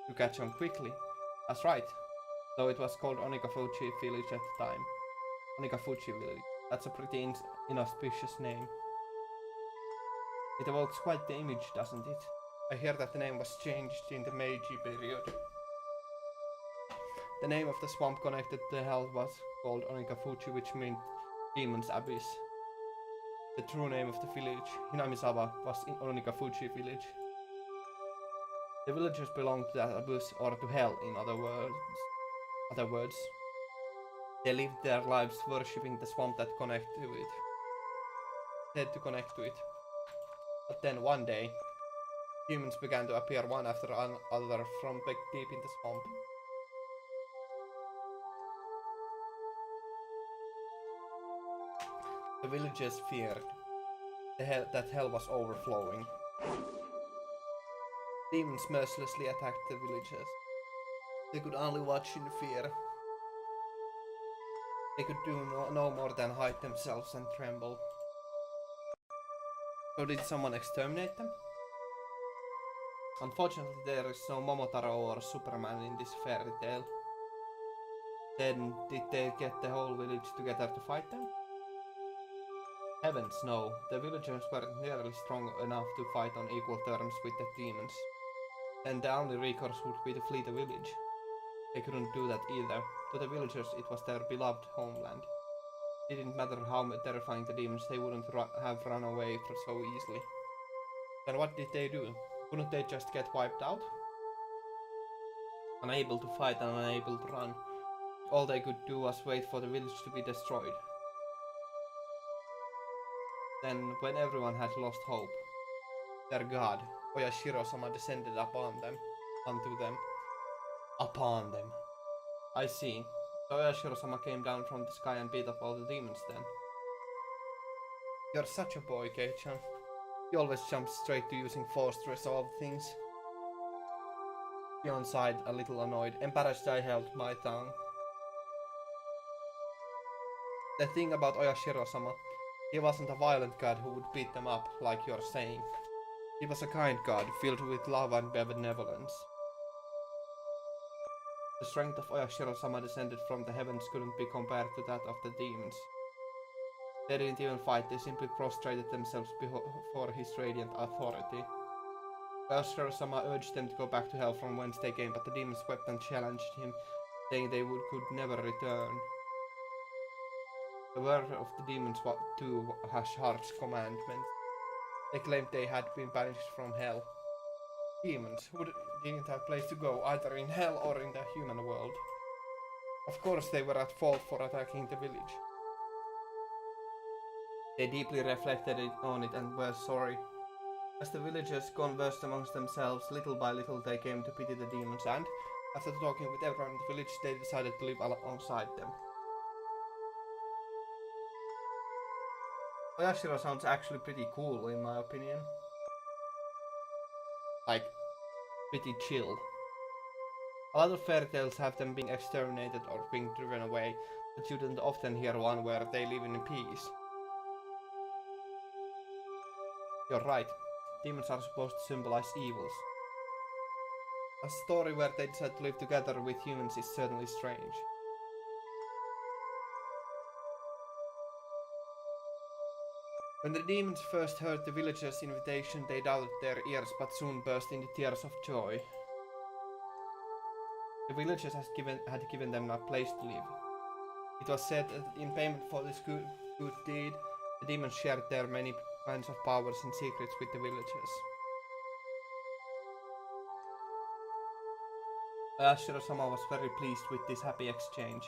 To catch on quickly. That's right. Though it was called Onikafuchi village at the time. Onikafuchi village. That's a pretty inauspicious name. It evokes quite the image, doesn't it? I hear that the name was changed in the Meiji period. The name of the swamp connected to hell was called Onikafuchi, which meant Demon's Abyss. The true name of the village, Hinamizawa, was in Onikafuchi village. The villagers belonged to that abyss, or to hell in other words. They lived their lives worshipping the swamp that connected to it. Said to connect to it. But then one day, humans began to appear one after another from deep in the swamp. The villagers feared that hell was overflowing. Demons mercilessly attacked the villagers. They could only watch in fear. They could do no more than hide themselves and tremble. So did someone exterminate them? Unfortunately, there is no Momotaro or Superman in this fairy tale. Then, did they get the whole village together to fight them? Heavens, no. The villagers weren't nearly strong enough to fight on equal terms with the demons. Then the only recourse would be to flee the village. They couldn't do that either. To the villagers, it was their beloved homeland. It didn't matter how terrifying the demons, they wouldn't have run away so easily. Then what did they do? Couldn't they just get wiped out? Unable to fight and unable to run. All they could do was wait for the village to be destroyed. Then, when everyone had lost hope, their god, Oyashiro-sama, descended upon them. I see. So Oyashiro-sama came down from the sky and beat up all the demons then. You're such a boy, Kei-chan. You always jump straight to using force to resolve things. Beyond sighed, a little annoyed. Embarrassed, I held my tongue. The thing about Oyashiro-sama, he wasn't a violent god who would beat them up, like you're saying. He was a kind god, filled with love and benevolence. The strength of Oyashiro-sama descended from the heavens couldn't be compared to that of the demons. They didn't even fight, they simply prostrated themselves before his radiant authority. Oyashiro-sama urged them to go back to hell from whence they came, but the demons wept and challenged him, saying they could never return. The word of the demons too has harsh commandments. They claimed they had been banished from hell. Demons who didn't have place to go either in hell or in the human world. Of course they were at fault for attacking the village. They deeply reflected on it and were sorry. As the villagers conversed amongst themselves, little by little they came to pity the demons and, after talking with everyone in the village, they decided to live alongside them. Oyashiro sounds actually pretty cool in my opinion. Like, pretty chill. A lot of fairy tales have them being exterminated or being driven away, but you don't often hear one where they live in peace. You're right, demons are supposed to symbolize evils. A story where they decide to live together with humans is certainly strange. When the demons first heard the villagers' invitation, they doubted their ears but soon burst into tears of joy. The villagers had given them a place to live. It was said that in payment for this good deed, the demons shared their many kinds of powers and secrets with the villagers. Ashura-sama was very pleased with this happy exchange.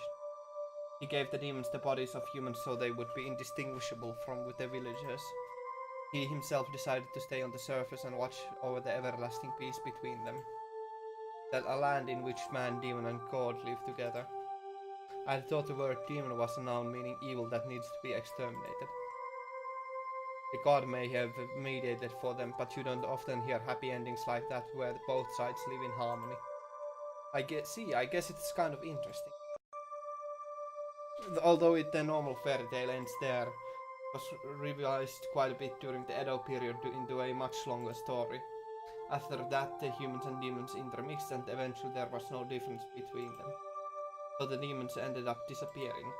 He gave the demons the bodies of humans so they would be indistinguishable from with the villagers. He himself decided to stay on the surface and watch over the everlasting peace between them. That a land in which man, demon and god live together. I had thought the word demon was a noun meaning evil that needs to be exterminated. The god may have mediated for them, but you don't often hear happy endings like that where both sides live in harmony. I guess it's kind of interesting. Although the normal fairy tale ends there, was revised quite a bit during the Edo period into a much longer story. After that, the humans and demons intermixed and eventually there was no difference between them. So the demons ended up disappearing.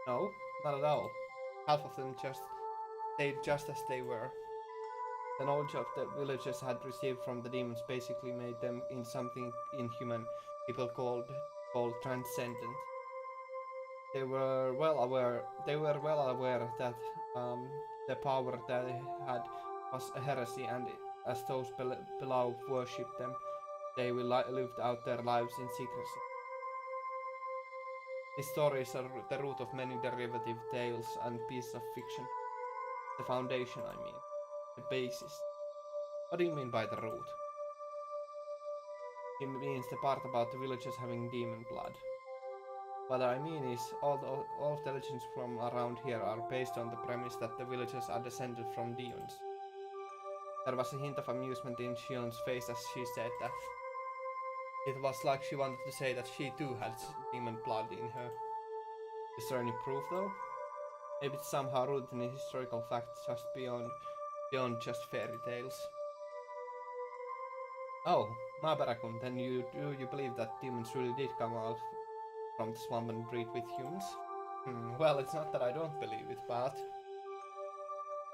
No, not at all. Half of them just stayed just as they were. The knowledge of the villagers had received from the demons basically made them in something inhuman people called transcendent. They were well aware that the power that they had was a heresy, and as those below worshipped them, they lived out their lives in secrecy. These stories are the root of many derivative tales and pieces of fiction. The foundation, I mean. The basis. What do you mean by the root? It means the part about the villagers having demon blood. What I mean is, all of the legends from around here are based on the premise that the villagers are descended from demons. There was a hint of amusement in Shion's face as she said that. It was like she wanted to say that she too had demon blood in her. Is there any proof though? Maybe it's somehow rooted in historical facts just beyond just fairy tales. Oh, Mabarakun, then do you believe that demons really did come out from the swamp and breed with humans? Well, it's not that I don't believe it, but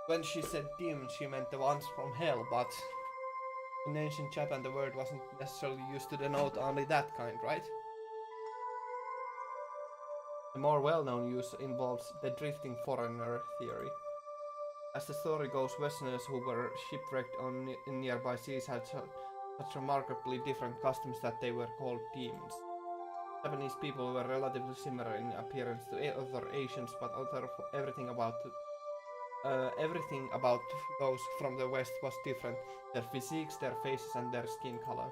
when she said demons, she meant the ones from hell, but in ancient Japan the word wasn't necessarily used to denote only that kind, right? The more well-known use involves the drifting foreigner theory. As the story goes, Westerners who were shipwrecked in nearby seas had such remarkably different customs that they were called demons. Japanese people were relatively similar in appearance to other Asians, but everything about those from the West was different: their physiques, their faces, and their skin color.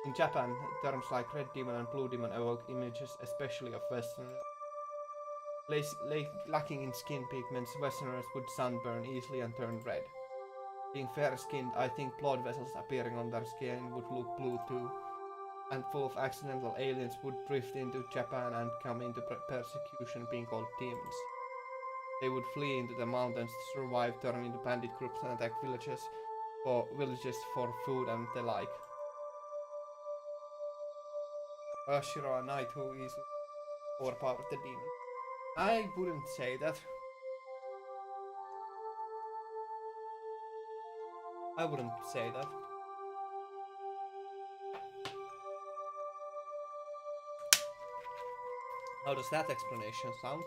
In Japan, terms like red demon and blue demon evoke images especially of Westerners. Lacking in skin pigments, Westerners would sunburn easily and turn red. Being fair-skinned, I think blood vessels appearing on their skin would look blue too, and full of accidental aliens would drift into Japan and come into persecution being called demons. They would flee into the mountains to survive, turn into bandit groups and attack villages for food and the like. Ashura, a knight who is overpowered the demon. I wouldn't say that. I wouldn't say that. How does that explanation sound?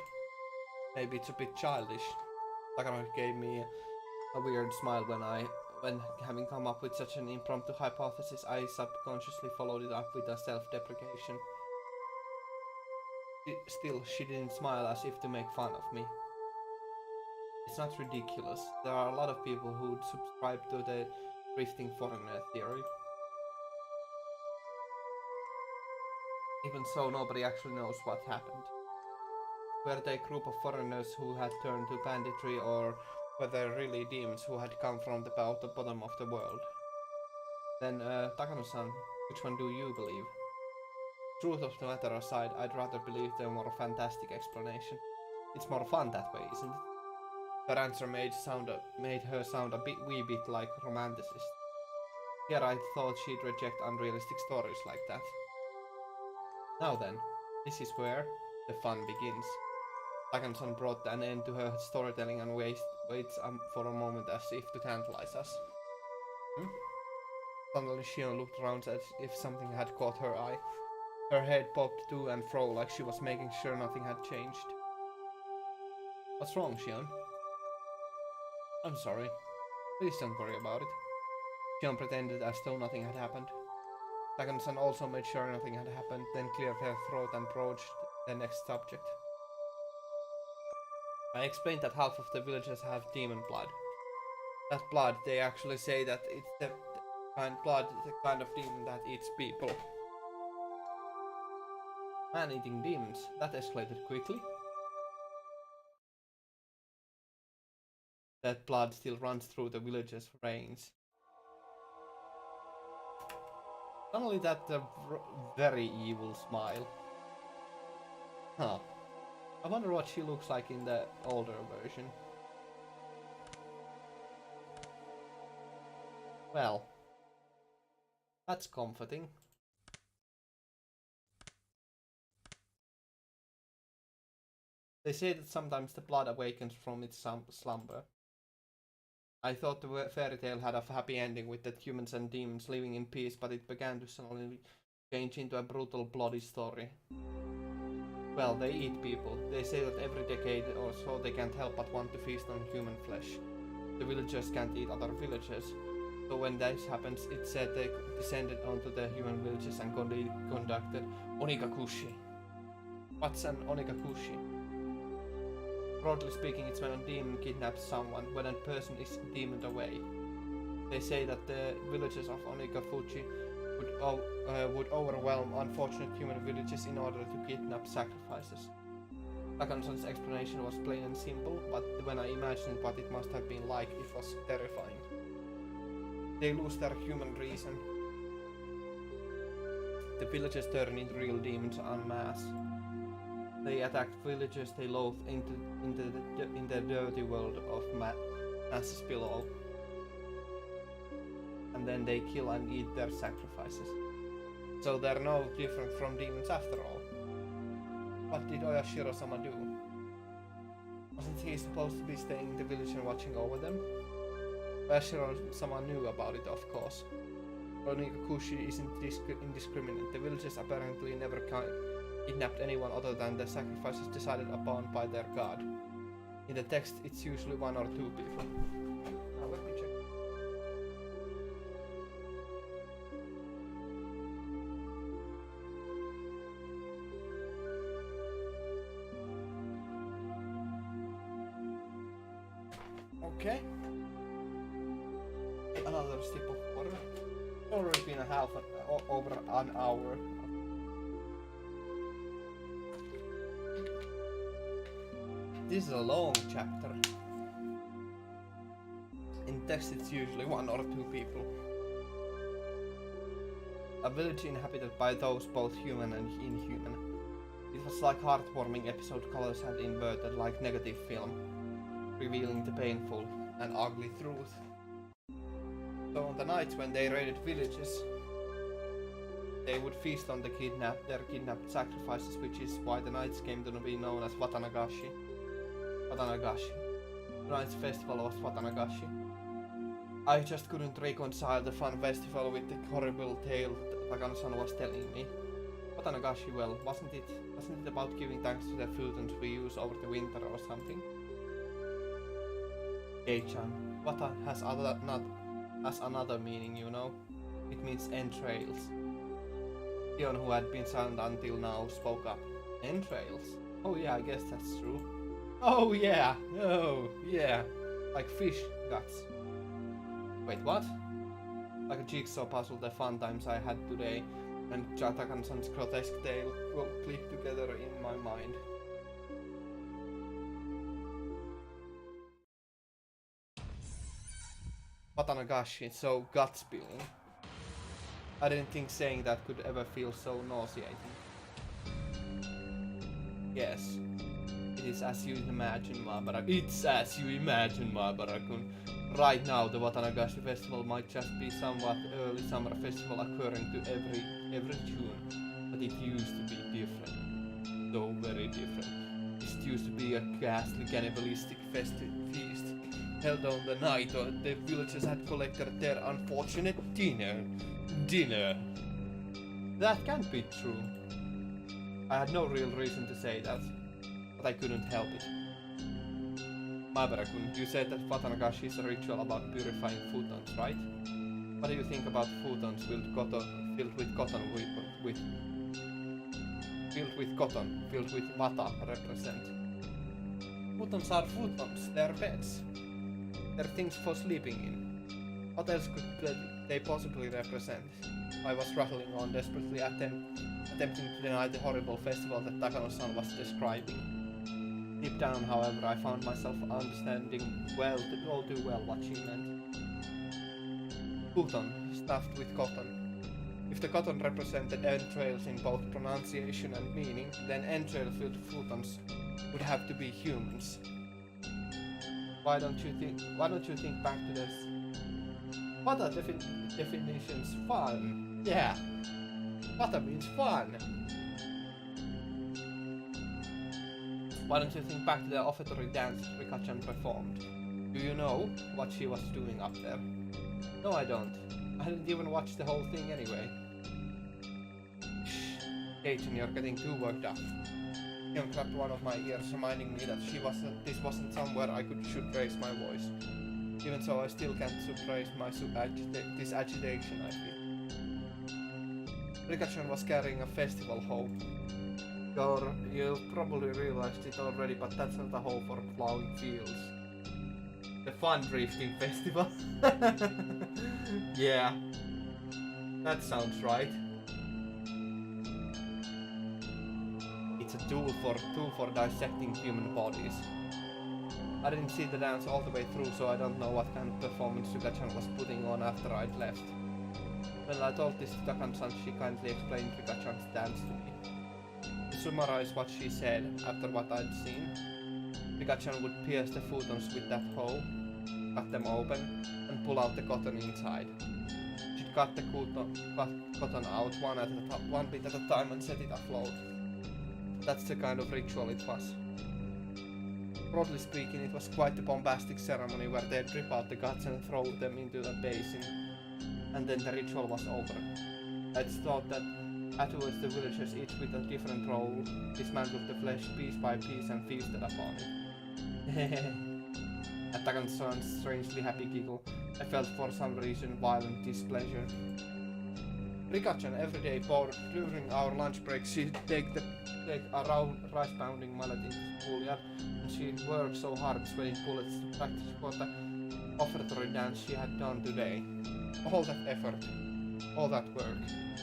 Maybe it's a bit childish. Takano gave me a weird smile when having come up with such an impromptu hypothesis, I subconsciously followed it up with a self-deprecation. Still, she didn't smile as if to make fun of me. It's not ridiculous. There are a lot of people who would subscribe to the drifting foreigner theory. Even so, nobody actually knows what happened. Were they a group of foreigners who had turned to banditry, or were they really demons who had come from the bottom of the world? Then, Takano-san, which one do you believe? Truth of the matter aside, I'd rather believe the more fantastic explanation. It's more fun that way, isn't it? Her answer made her sound a wee bit like romanticist. Here I thought she'd reject unrealistic stories like that. Now then, this is where the fun begins. Takano-san brought an end to her storytelling and waits for a moment as if to tantalize us. Suddenly Shion looked around as if something had caught her eye. Her head popped to and fro like she was making sure nothing had changed. What's wrong, Shion? I'm sorry. Please don't worry about it. Shion pretended as though nothing had happened. Takano-san also made sure nothing had happened, then cleared her throat and broached the next subject. I explained that half of the villagers have demon blood. That blood, they actually say that it's the kind of demon that eats people. Man-eating demons, that escalated quickly. That blood still runs through the villagers' veins. Suddenly that very evil smile. Huh. I wonder what she looks like in the older version. Well, that's comforting. They say that sometimes the blood awakens from its slumber. I thought the fairy tale had a happy ending with the humans and demons living in peace, but it began to suddenly change into a brutal, bloody story. Well, they eat people. They say that every decade or so they can't help but want to feast on human flesh. The villagers can't eat other villagers. So when this happens, it's said they descended onto the human villages and conducted onikakushi. What's an onikakushi? Broadly speaking, it's when a demon kidnaps someone, when a person is demoned away. They say that the villagers of Onikafuji would overwhelm unfortunate human villages in order to kidnap sacrifices. Takano-san's explanation was plain and simple, but when I imagined what it must have been like, it was terrifying. They lose their human reason. The villagers turn into real demons en masse. They attack villagers they loathe in the dirty world of masses below. And then they kill and eat their sacrifices. So they're no different from demons after all. What did Oyashiro-sama do? Wasn't he supposed to be staying in the village and watching over them? Oyashiro-sama knew about it, of course. Onikakushi isn't indiscriminate. The villagers apparently never kidnapped anyone other than the sacrifices decided upon by their god. In the text, it's usually 1 or 2 people. Now let me check. Okay. Another sip of water. It's already been over an hour. This is a long chapter. In text it's usually 1 or 2 people. A village inhabited by those both human and inhuman. It was like heartwarming episode colors had inverted like negative film, revealing the painful and ugly truth. So on the nights when they raided villages, they would feast on their kidnapped sacrifices, which is why the nights came to be known as Watanagashi. Tonight's festival was Watanagashi. I just couldn't reconcile the fun festival with the horrible tale Takano-san was telling me. Watanagashi, well, wasn't it about giving thanks to the food we use over the winter or something? Hey-chan, Wata has another meaning, you know. It means entrails. Dion, who had been silent until now, spoke up. Entrails? Oh yeah, I guess that's true. Oh yeah, like fish guts. Wait, what? Like a jigsaw puzzle, the fun times I had today, and Takano-san's grotesque tale will click together in my mind. Watanagashi, so gut spilling. I didn't think saying that could ever feel so nauseating. Yes. It is as you imagine, Mabarakun. It's as you imagine, Mabarakun. Right now, the Watanagashi festival might just be somewhat early summer festival occurring to every June, but it used to be different. So very different. It used to be a ghastly cannibalistic feast held on the night when the villagers had collected their unfortunate dinner. That can't be true. I had no real reason to say that, but I couldn't help it. Mabarakun, you said that Watanagashi is a ritual about purifying futons, right? What do you think about futons? Will Koto filled with cotton filled with wata represent. Futons are futons, they're beds. They're things for sleeping in. What else could they possibly represent? I was rattling on, desperately attempting to deny the horrible festival that Takano-san was describing. Deep down, however, I found myself understanding all too well what she meant. Futon, stuffed with cotton. If the cotton represented entrails in both pronunciation and meaning, then entrail-filled futons would have to be humans. Why don't you think back to this? What are definitions? Fun. Yeah. Wata means fun. Why don't you think back to the offertory dance Rika-chan performed? Do you know what she was doing up there? No, I don't. I didn't even watch the whole thing anyway. Shh. Kei-chan, you're getting too worked up. Kion grabbed one of my ears, reminding me that this wasn't somewhere I should raise my voice. Even so, I still can't suppress this agitation I feel. Rika-chan was carrying a festival hoe. You've probably realized it already, but that's not a hoe for plowing fields. The fun drifting festival. Yeah, that sounds right. It's a tool for dissecting human bodies. I didn't see the dance all the way through, so I don't know what kind of performance Rika-chan was putting on after I'd left. When I told this to Takano-san, she kindly explained Rika-chan's dance to me. To summarize what she said, after what I'd seen, Rika-chan would pierce the futons with that hoe, cut them open, and pull out the cotton inside. She'd cut the cotton out one bit at a time and set it afloat. That's the kind of ritual it was. Broadly speaking, it was quite a bombastic ceremony where they'd rip out the guts and throw them into a basin, and then the ritual was over. I'd thought that afterwards the villagers, each with a different role, dismantled the flesh piece by piece and feasted upon it. At Takano-san's strangely happy giggle, I felt for some reason violent displeasure. Rika-chan every day during our lunch break, she'd take a round rice-pounding mallet into the schoolyard, and she'd work so hard sweating bullets to practice for the offertory dance she had done today. All that effort, all that work,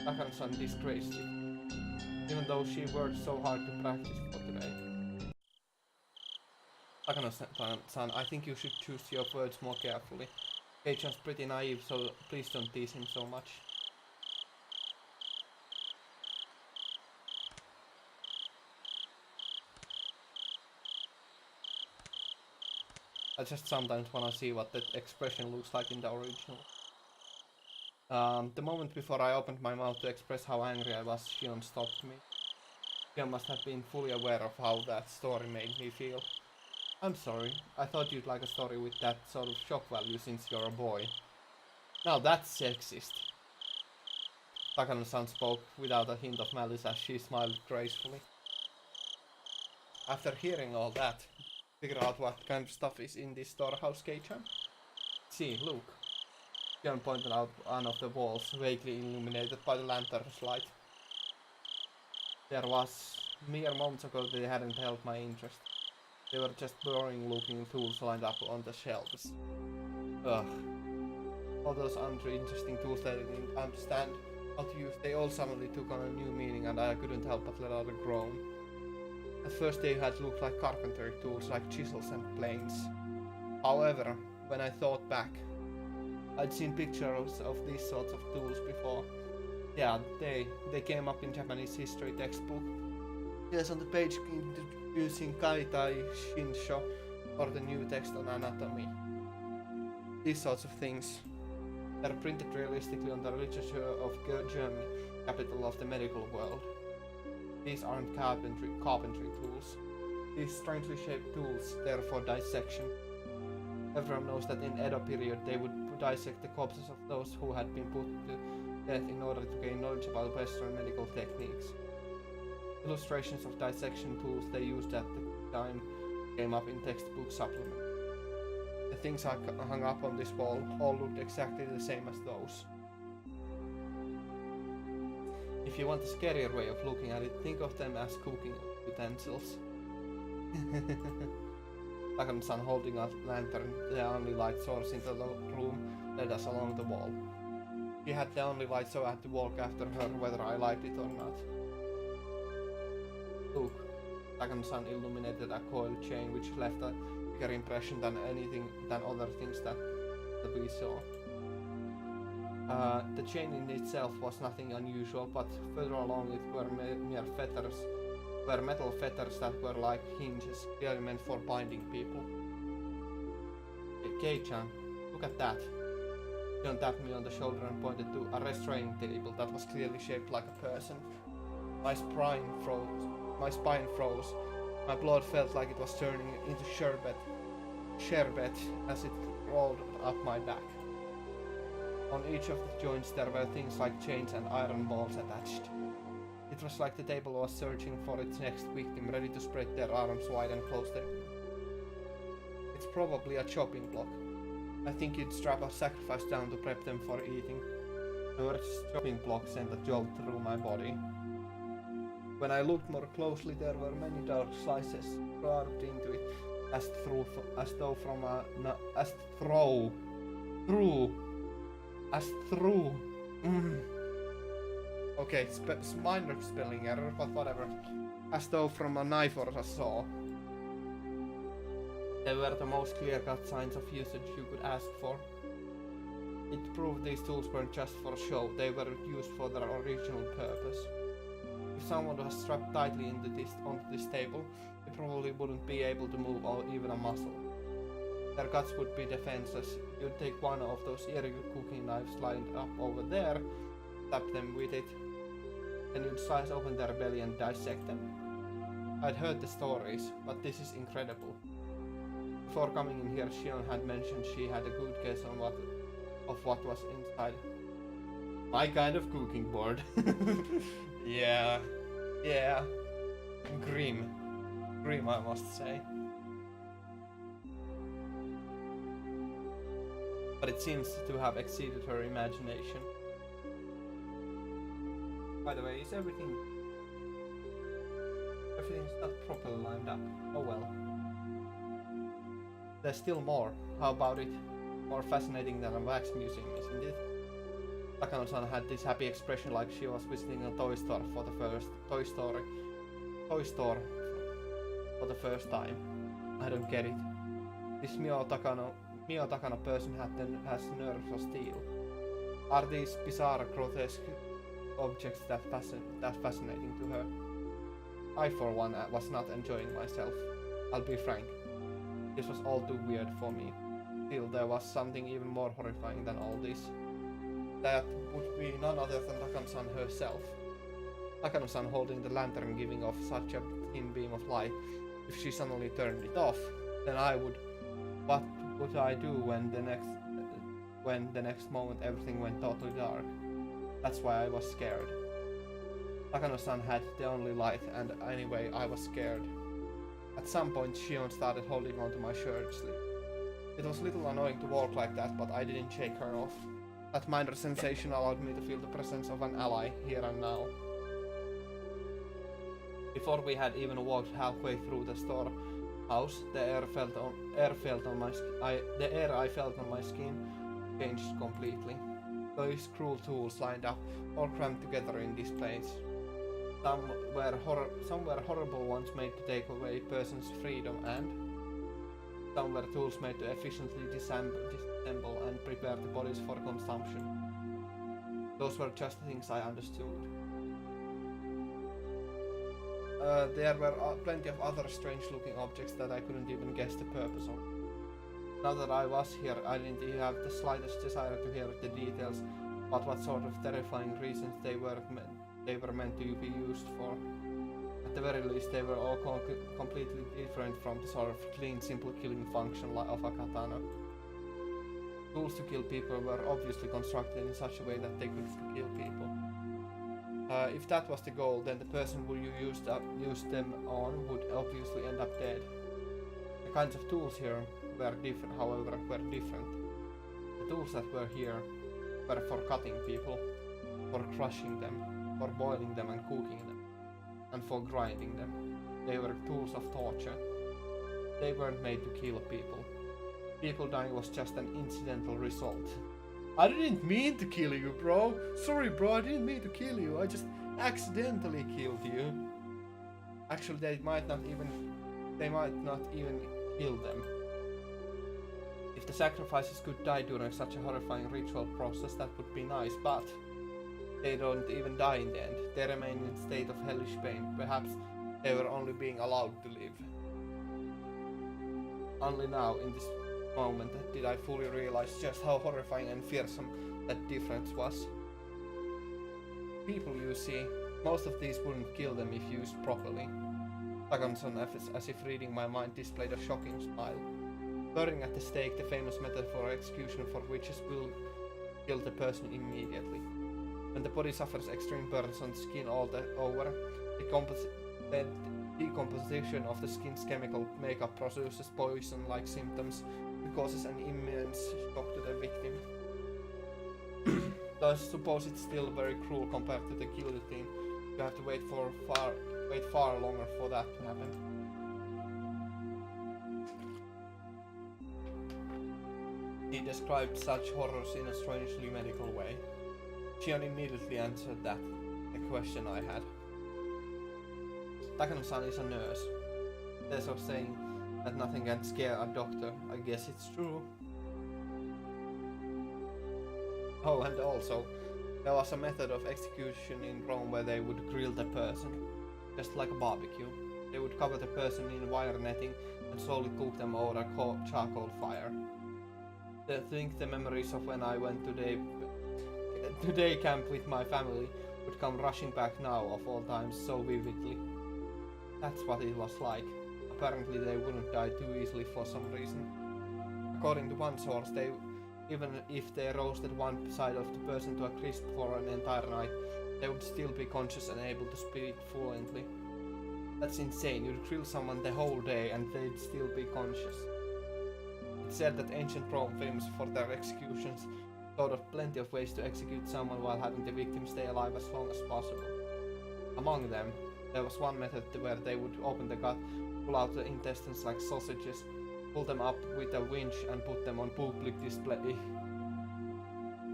Takano-san disgraced it, even though she worked so hard to practice for today. Takano-san, I think you should choose your words more carefully. Kei-chan's pretty naive, so please don't tease him so much. I just sometimes wanna see what that expression looks like in the original. The moment before I opened my mouth to express how angry I was, Shion stopped me. Shion must have been fully aware of how that story made me feel. I'm sorry, I thought you'd like a story with that sort of shock value since you're a boy. Now that's sexist. Takano-san spoke without a hint of malice as she smiled gracefully. After hearing all that, figure out what kind of stuff is in this storehouse, Kei-chan? See, look. Shion pointed out one of the walls, vaguely illuminated by the lantern's light. There was, mere moments ago, they hadn't held my interest. They were just boring-looking tools lined up on the shelves. Ugh. All those uninteresting tools that I didn't understand how to use, they all suddenly took on a new meaning, and I couldn't help but let out a groan. At first they had looked like carpentry tools, like chisels and planes. However, when I thought back, I'd seen pictures of these sorts of tools before. Yeah, they came up in Japanese history textbook. Yes, on the page introducing Kaitai Shinsho, or the new text on anatomy. These sorts of things. They're printed realistically on the literature of Germany, capital of the medical world. These aren't carpentry tools. These strangely shaped tools, they're for dissection. Everyone knows that in Edo period they would dissect the corpses of those who had been put to death in order to gain knowledge about Western medical techniques. Illustrations of dissection tools they used at the time came up in textbook supplement. The things I hung up on this wall all looked exactly the same as those. If you want a scarier way of looking at it, think of them as cooking utensils. Takano-san, holding a lantern, the only light source into the room, led us along the wall. She had the only light, so I had to walk after her whether I liked it or not. Look, Takano-san illuminated a coil chain which left a bigger impression than other things that we saw. The chain in itself was nothing unusual, but further along it were mere feathers, metal feathers that were like hinges, clearly meant for binding people. Kei-chan, look at that. John tapped me on the shoulder and pointed to a restraining table that was clearly shaped like a person. My spine froze. My blood felt like it was turning into sherbet as it rolled up my back. On each of the joints there were things like chains and iron balls attached. It was like the table was searching for its next victim, ready to spread their arms wide and close them. It's probably a chopping block. I think you'd strap a sacrifice down to prep them for eating. The word chopping block sent a jolt through my body. When I looked more closely, there were many dark slices carved into it, as through. Okay, minor spelling error, but whatever. As though from a knife or a saw. They were the most clear-cut signs of usage you could ask for. It proved these tools weren't just for show, they were used for their original purpose. If someone was strapped tightly onto this table, they probably wouldn't be able to move or even a muscle. Their guts would be defenseless. You'd take one of those eerie cooking knives lined up over there, tap them with it, and you'd slice open their belly and dissect them. I'd heard the stories, but this is incredible. Before coming in here, Shion had mentioned she had a good guess on what was inside. My kind of cooking board. Yeah. Grim, I must say. But it seems to have exceeded her imagination. By the way, is everything's not properly lined up? Oh well. There's still more. How about it? More fascinating than a wax museum, isn't it? Takano-san had this happy expression like she was visiting a toy store for the first time. I don't get it. This Mio Takano person has nerves of steel. Are these bizarre, grotesque objects that fascinating to her? I, for one, was not enjoying myself. I'll be frank. This was all too weird for me. Still, there was something even more horrifying than all this. That would be none other than Takano-san herself. Takano-san holding the lantern, giving off such a thin beam of light. If she suddenly turned it off, then what would I do when the next moment everything went totally dark? That's why I was scared. Takano-san had the only light, and anyway, I was scared. At some point, Shion started holding onto my shirt sleeve. It was a little annoying to walk like that, but I didn't shake her off. That minor sensation allowed me to feel the presence of an ally here and now. Before we had even walked halfway through the storehouse, the air I felt on my skin changed completely. Those cruel tools lined up, all crammed together in this place. Some were horrible ones made to take away a person's freedom, and some were tools made to efficiently disassemble and prepare the bodies for consumption. Those were just the things I understood. There were plenty of other strange-looking objects that I couldn't even guess the purpose of. Now that I was here, I didn't have the slightest desire to hear the details about what sort of terrifying reasons they were meant to be used for. At the very least, they were all completely different from the sort of clean, simple killing function of a katana. Tools to kill people were obviously constructed in such a way that they could kill people. If that was the goal, then the person who you used them on would obviously end up dead. The kinds of tools here were different. The tools that were here were for cutting people, for crushing them, for boiling them and cooking them, and for grinding them. They were tools of torture. They weren't made to kill people. People dying was just an incidental result. I didn't mean to kill you, bro. Sorry, bro, I didn't mean to kill you. I just accidentally killed you. Actually, they might not even kill them. If the sacrifices could die during such a horrifying ritual process, that would be nice, but they don't even die in the end. They remain in a state of hellish pain. Perhaps they were only being allowed to live. Only now, in this moment, did I fully realize just how horrifying and fearsome that difference was. People, you see, most of these wouldn't kill them if used properly. Takano-san, as if reading my mind, displayed a shocking smile. Burning at the stake, the famous method for execution for witches, will kill the person immediately. When the body suffers extreme burns on the skin all over, the decomposition of the skin's chemical makeup produces poison-like symptoms and causes an immense shock to the victim. Though I suppose it's still very cruel compared to the guillotine. You have to wait far longer for that to happen. He described such horrors in a strangely medical way. Shion immediately answered that, the question I had. Takano-san is a nurse. There's of saying that nothing can scare a doctor. I guess it's true. Oh, and also, there was a method of execution in Rome where they would grill the person, just like a barbecue. They would cover the person in wire netting and slowly cook them over a charcoal fire. I think the memories of when I went to day camp with my family would come rushing back now, of all times, so vividly. That's what it was like. Apparently they wouldn't die too easily for some reason. According to one source, even if they roasted one side of the person to a crisp for an entire night, they would still be conscious and able to speak fluently. That's insane. You'd grill someone the whole day and they'd still be conscious. It's said that ancient Rome, famous for their executions, thought of plenty of ways to execute someone while having the victim stay alive as long as possible. Among them, there was one method where they would open the gut, pull out the intestines like sausages, pull them up with a winch and put them on public display.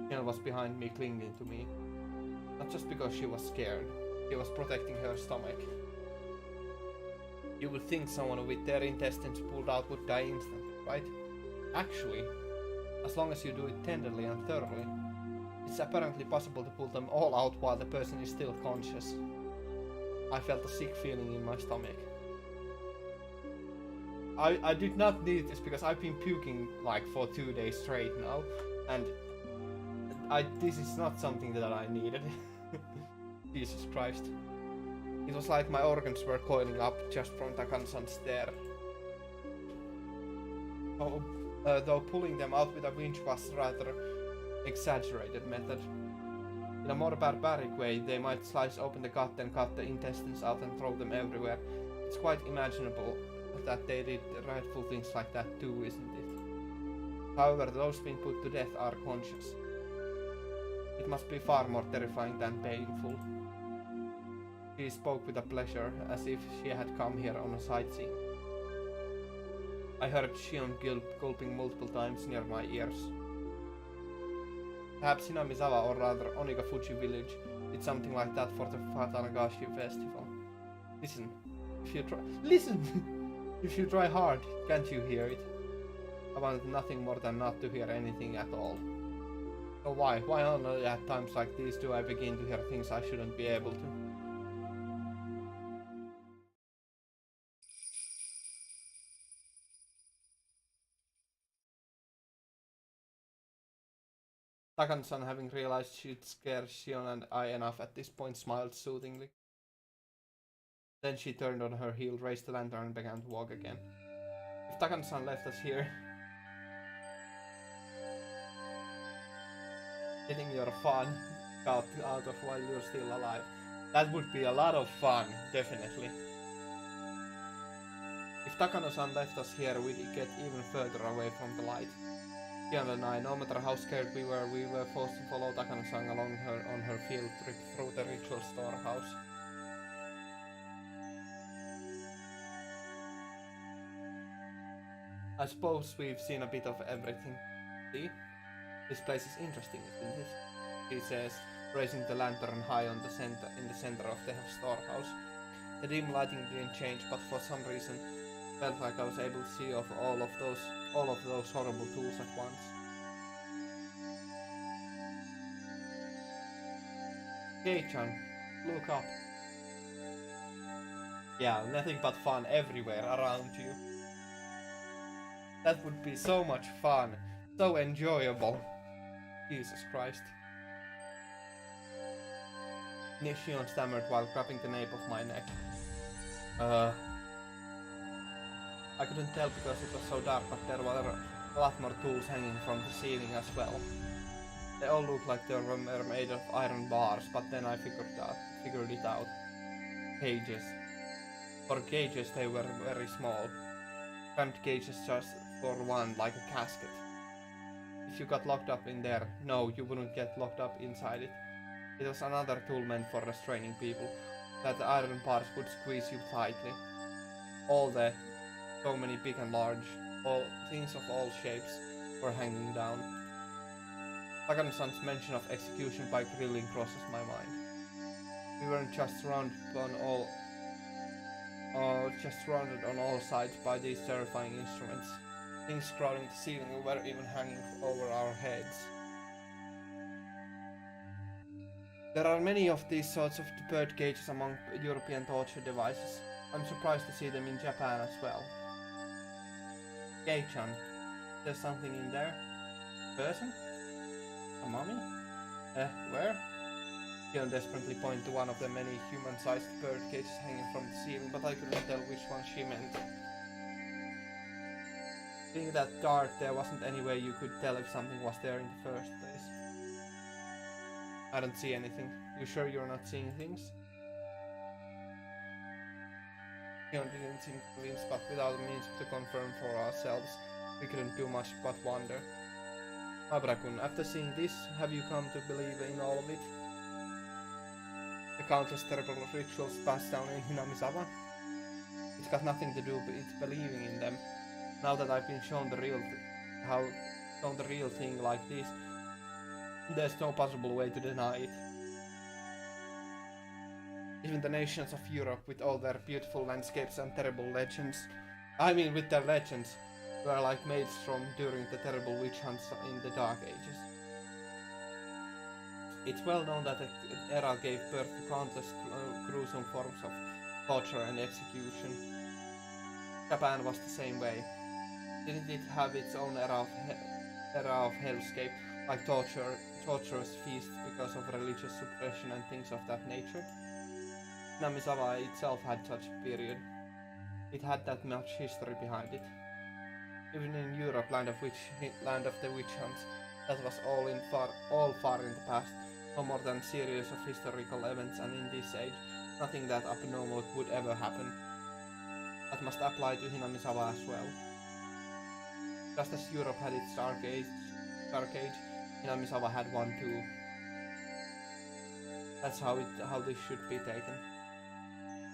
Jill was behind me, clinging to me. Not just because she was scared, she was protecting her stomach. You would think someone with their intestines pulled out would die instantly, right? Actually, as long as you do it tenderly and thoroughly, it's apparently possible to pull them all out while the person is still conscious. I felt a sick feeling in my stomach. I did not need this because I've been puking like for 2 days straight now, and this is not something that I needed. Jesus Christ. It was like my organs were coiling up just from Takano-san's stare. Though pulling them out with a winch was rather exaggerated method. In a more barbaric way, they might slice open the gut and cut the intestines out and throw them everywhere. It's quite imaginable that they did rightful things like that too, isn't it? However, those being put to death are conscious. It must be far more terrifying than painful. She spoke with a pleasure, as if she had come here on a sightseeing. I heard Shion gulping multiple times near my ears. Perhaps Hinamizawa, or rather Onigafuji village, did something like that for the Watanagashi festival. Listen, if you try hard, can't you hear it? I wanted nothing more than not to hear anything at all. So why only at times like these do I begin to hear things I shouldn't be able to? Takano-san, having realized she'd scared Shion and I enough at this point, smiled soothingly. Then she turned on her heel, raised the lantern and began to walk again. If Takano-san left us here, getting your fun out of while you're still alive, that would be a lot of fun, definitely. If Takano-san left us here, we'd get even further away from the light. Kian and I, no matter how scared we were forced to follow Takano-san along on her field trip through the ritual storehouse. I suppose we've seen a bit of everything. See? This place is interesting, isn't it? He says, raising the lantern high in the center of the storehouse. The dim lighting didn't change, but for some reason, it felt like I was able to see all of those horrible tools at once. Kei-chan, look up. Yeah, nothing but fun everywhere around you. That would be so much fun, so enjoyable. Jesus Christ. Shion stammered while grabbing the nape of my neck. I couldn't tell because it was so dark, but there were a lot more tools hanging from the ceiling as well. They all looked like they were made of iron bars, but then I figured it out. Cages. For cages they were very small. Cramped cages just for one, like a casket. If you got locked up in there, no, you wouldn't get locked up inside it. It was another tool meant for restraining people, that the iron bars would squeeze you tightly. So many big and large, all things of all shapes, were hanging down. Takano-san's mention of execution by grilling crosses my mind. We weren't just surrounded on all sides by these terrifying instruments. Things crowding the ceiling were even hanging over our heads. There are many of these sorts of bird cages among European torture devices. I'm surprised to see them in Japan as well. Kei-chan, there's something in there? Person? A mummy? Where? Kion desperately pointed to one of the many human-sized bird cages hanging from the ceiling, but I couldn't tell which one she meant. Being that dark, there wasn't any way you could tell if something was there in the first place. I don't see anything. You sure you're not seeing things? Kion didn't seem convinced, but without means to confirm for ourselves, we couldn't do much but wonder. Abra-kun, after seeing this, have you come to believe in all of it? The countless terrible rituals passed down in Hinamizawa? It's got nothing to do with believing in them. Now that I've been shown the real thing like this, there's no possible way to deny it. Even the nations of Europe, with all their beautiful landscapes and terrible legends, with their legends, were like maelstrom during the terrible witch hunts in the Dark Ages. It's well known that the era gave birth to countless gruesome forms of torture and execution. Japan was the same way. Didn't it have its own era of hellscape, like torturous feasts because of religious suppression and things of that nature? Hinamizawa itself had such a period. It had that much history behind it. Even in Europe, land of the witch hunts, that was all far in the past, no more than a series of historical events, and in this age, nothing that abnormal would ever happen. That must apply to Hinamizawa as well. Just as Europe had its dark age, Hinamizawa had one too. That's how this should be taken.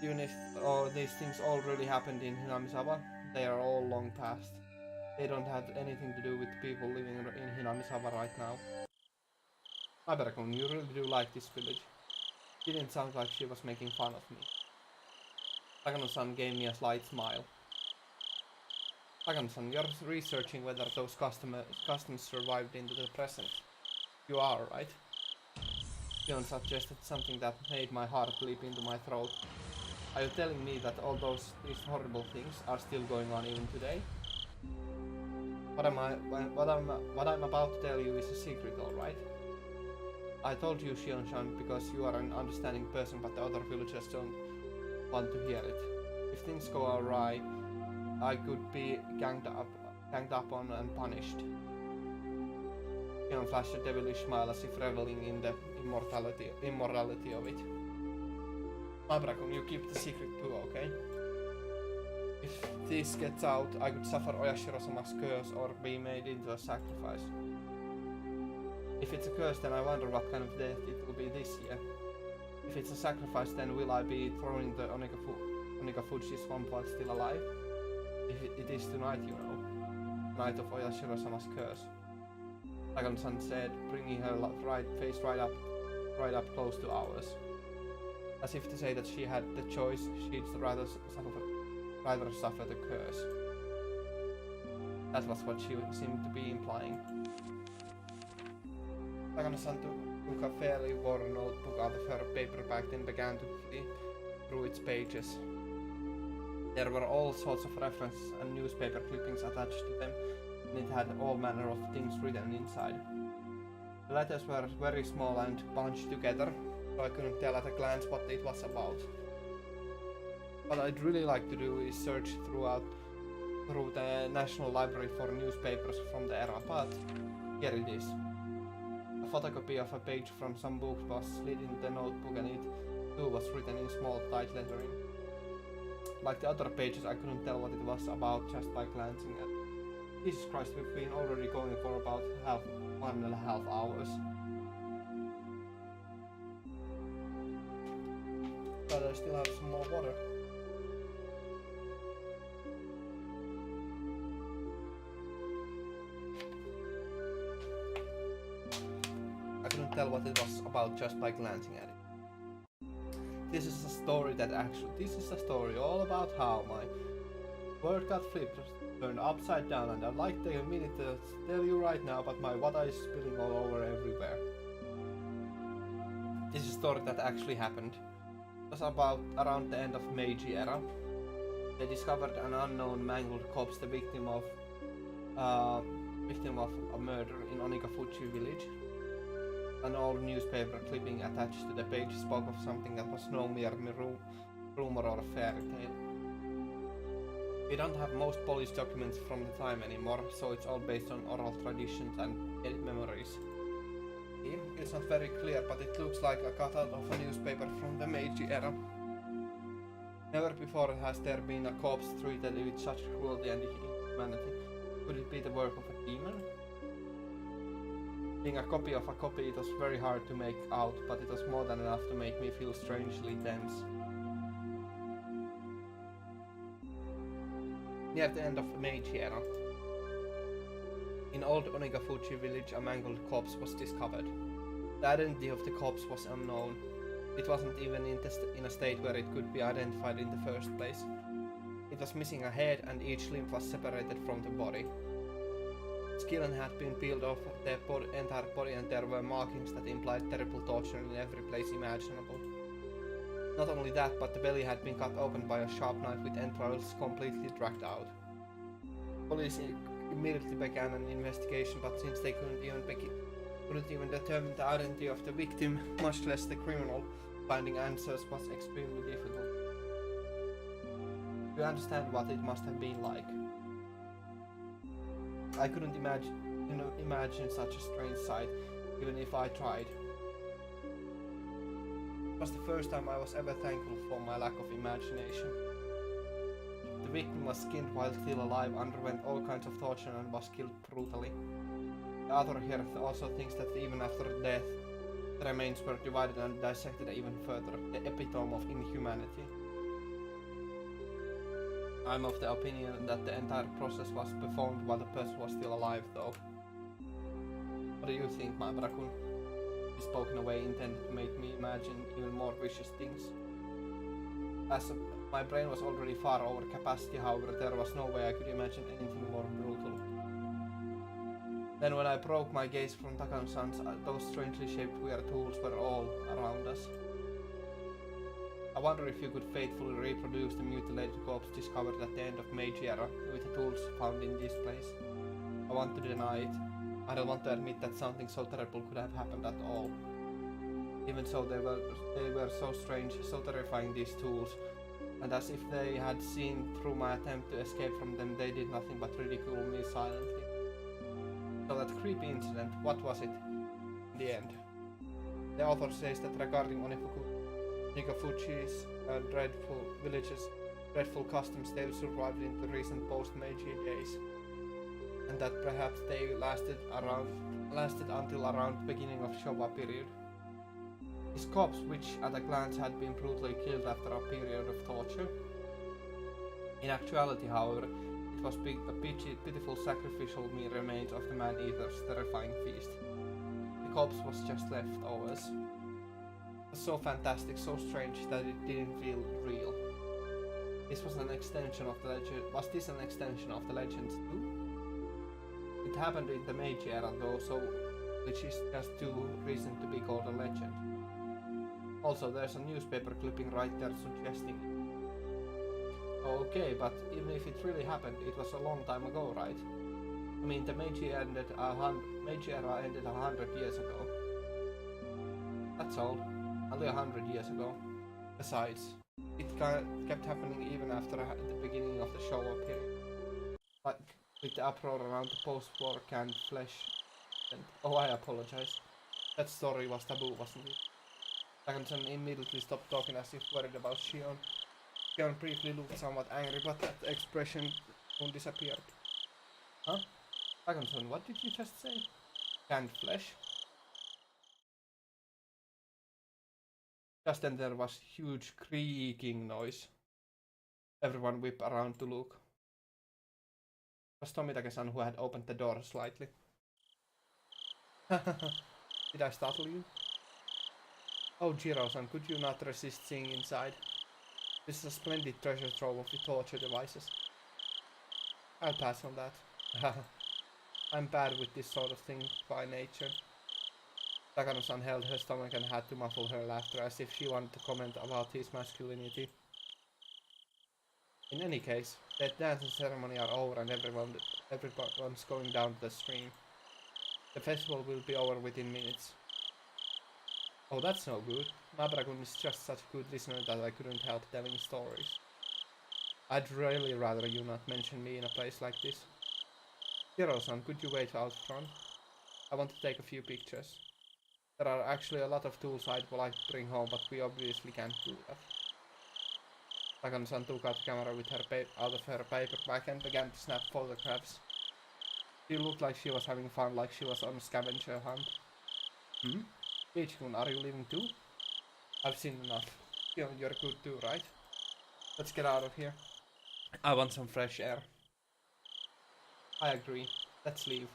Even if these things all really happened in Hinamizawa, they are all long past. They don't have anything to do with people living in Hinamizawa right now. Abra-kun, you really do like this village. Didn't sound like she was making fun of me. Takano-san gave me a slight smile. Takano-san, you're researching whether those customs survived into the present. You are, right? Kion suggested something that made my heart leap into my throat. Are you telling me that all these horrible things are still going on even today? What I'm about to tell you is a secret, alright? I told you, Shion-chan, because you are an understanding person, but the other villagers don't want to hear it. If things go awry, I could be ganged up on and punished. Shion flashed a devilish smile as if reveling in the immorality of it. Abra-kun, you keep the secret too, okay? If this gets out, I could suffer Oyashiro-sama's curse or be made into a sacrifice. If it's a curse, then I wonder what kind of death it will be this year. If it's a sacrifice, then will I be thrown into Onikafuji swamp while still alive? If it is tonight, you know. Night of Oyashiro-sama's curse. Dragon-san said, bringing her face right up close to ours. As if to say that she had the choice, she'd rather suffer the curse. That was what she seemed to be implying. Dragon-san took a fairly worn notebook out of her paperback and began to flick through its pages. There were all sorts of references and newspaper clippings attached to them, and it had all manner of things written inside. The letters were very small and bunched together, so I couldn't tell at a glance what it was about. What I'd really like to do is search through the National Library for newspapers from the era, but here it is. A photocopy of a page from some book was slid in the notebook, and it too was written in small tight lettering. Like the other pages, I couldn't tell what it was about just by glancing at it. Jesus Christ, we've been already going for about 1.5 hours. But I still have some more water. I couldn't tell what it was about just by glancing at it. This is a story all about how my world got flipped, turned upside down, and I'd like to take a minute to tell you right now, but my water is spilling all over everywhere. This is a story that actually happened. It was about around the end of Meiji era. They discovered an unknown mangled corpse, the victim of a murder in Onikafuji village. An old newspaper clipping attached to the page spoke of something that was no mere rumor or a fairy tale. We don't have most police documents from the time anymore, so it's all based on oral traditions and memories. It's not very clear, but it looks like a cutout of a newspaper from the Meiji era. Never before has there been a corpse treated with such cruelty and inhumanity. Could it be the work of a demon? Being a copy of a copy, it was very hard to make out, but it was more than enough to make me feel strangely tense. Near the end of the Meiji era, in old Onikafuji village, a mangled corpse was discovered. The identity of the corpse was unknown. It wasn't even in a state where it could be identified in the first place. It was missing a head, and each limb was separated from the body. Skin had been peeled off the entire body, and there were markings that implied terrible torture in every place imaginable. Not only that, but the belly had been cut open by a sharp knife with entrails completely dragged out. Police immediately began an investigation, but since they couldn't even determine the identity of the victim, much less the criminal, finding answers was extremely difficult. You understand what it must have been like. I couldn't imagine such a strange sight, even if I tried. It was the first time I was ever thankful for my lack of imagination. The victim was skinned while still alive, underwent all kinds of torture, and was killed brutally. The author here also thinks that even after death, the remains were divided and dissected even further, the epitome of inhumanity. I'm of the opinion that the entire process was performed while the person was still alive, though. What do you think, my Brakun? He spoke in a way intended to make me imagine even more vicious things. As my brain was already far over capacity, however, there was no way I could imagine anything more brutal. Then when I broke my gaze from Takano-san's, those strangely shaped weird tools were all around us. I wonder if you could faithfully reproduce the mutilated corpse discovered at the end of Meiji era with the tools found in this place. I want to deny it. I don't want to admit that something so terrible could have happened at all. Even so, they were so strange, so terrifying, these tools, and as if they had seen through my attempt to escape from them, they did nothing but ridicule me silently. So that creepy incident, what was it in the end? The author says that regarding Onikafuji's dreadful villages, dreadful customs they've survived in the recent post-Meiji days, and that perhaps they lasted until around beginning of Showa period. His corpse, which at a glance had been brutally killed after a period of torture. In actuality, however, it was a pitiful sacrificial remains of the man-eater's terrifying feast. The corpse was just leftovers. It was so fantastic, so strange that it didn't feel real. This was an extension of the legend. Was this an extension of the legend too? It happened in the Meiji era though, so which is just too recent to be called a legend. Also, there's a newspaper clipping right there suggesting it. Okay, but even if it really happened, it was a long time ago, right? I mean, the Meiji era ended 100 years ago. That's old. Only 100 years ago. Besides, it kept happening even after the beginning of the Showa period. Like, with the uproar around the post-war canned flesh. And, oh, I apologize. That story was taboo, wasn't it? Dickinson immediately stopped talking as if worried about Shion. Shion briefly looked somewhat angry, but that expression soon disappeared. Huh? Dickinson, what did you just say? Canned flesh? Just then there was huge creaking noise. Everyone whipped around to look. It was Tomitake-san who had opened the door slightly. Did I startle you? Oh, Jiro-san, could you not resist seeing inside? This is a splendid treasure trove of torture devices. I'll pass on that. I'm bad with this sort of thing by nature. Takano-san held her stomach and had to muffle her laughter as if she wanted to comment about his masculinity. In any case, the dance and ceremony are over and everyone's going down to the stream. The festival will be over within minutes. Oh, that's no good. Mabara-kun is just such a good listener that I couldn't help telling stories. I'd really rather you not mention me in a place like this. Hiro-san, could you wait out front? I want to take a few pictures. There are actually a lot of tools I'd like to bring home, but we obviously can't do that. Takano-san took out the camera with her out of her paper bag and began to snap photographs. She looked like she was having fun, like she was on a scavenger hunt. Ichi-kun, are you leaving too? I've seen enough. You're good too, right? Let's get out of here. I want some fresh air. I agree. Let's leave.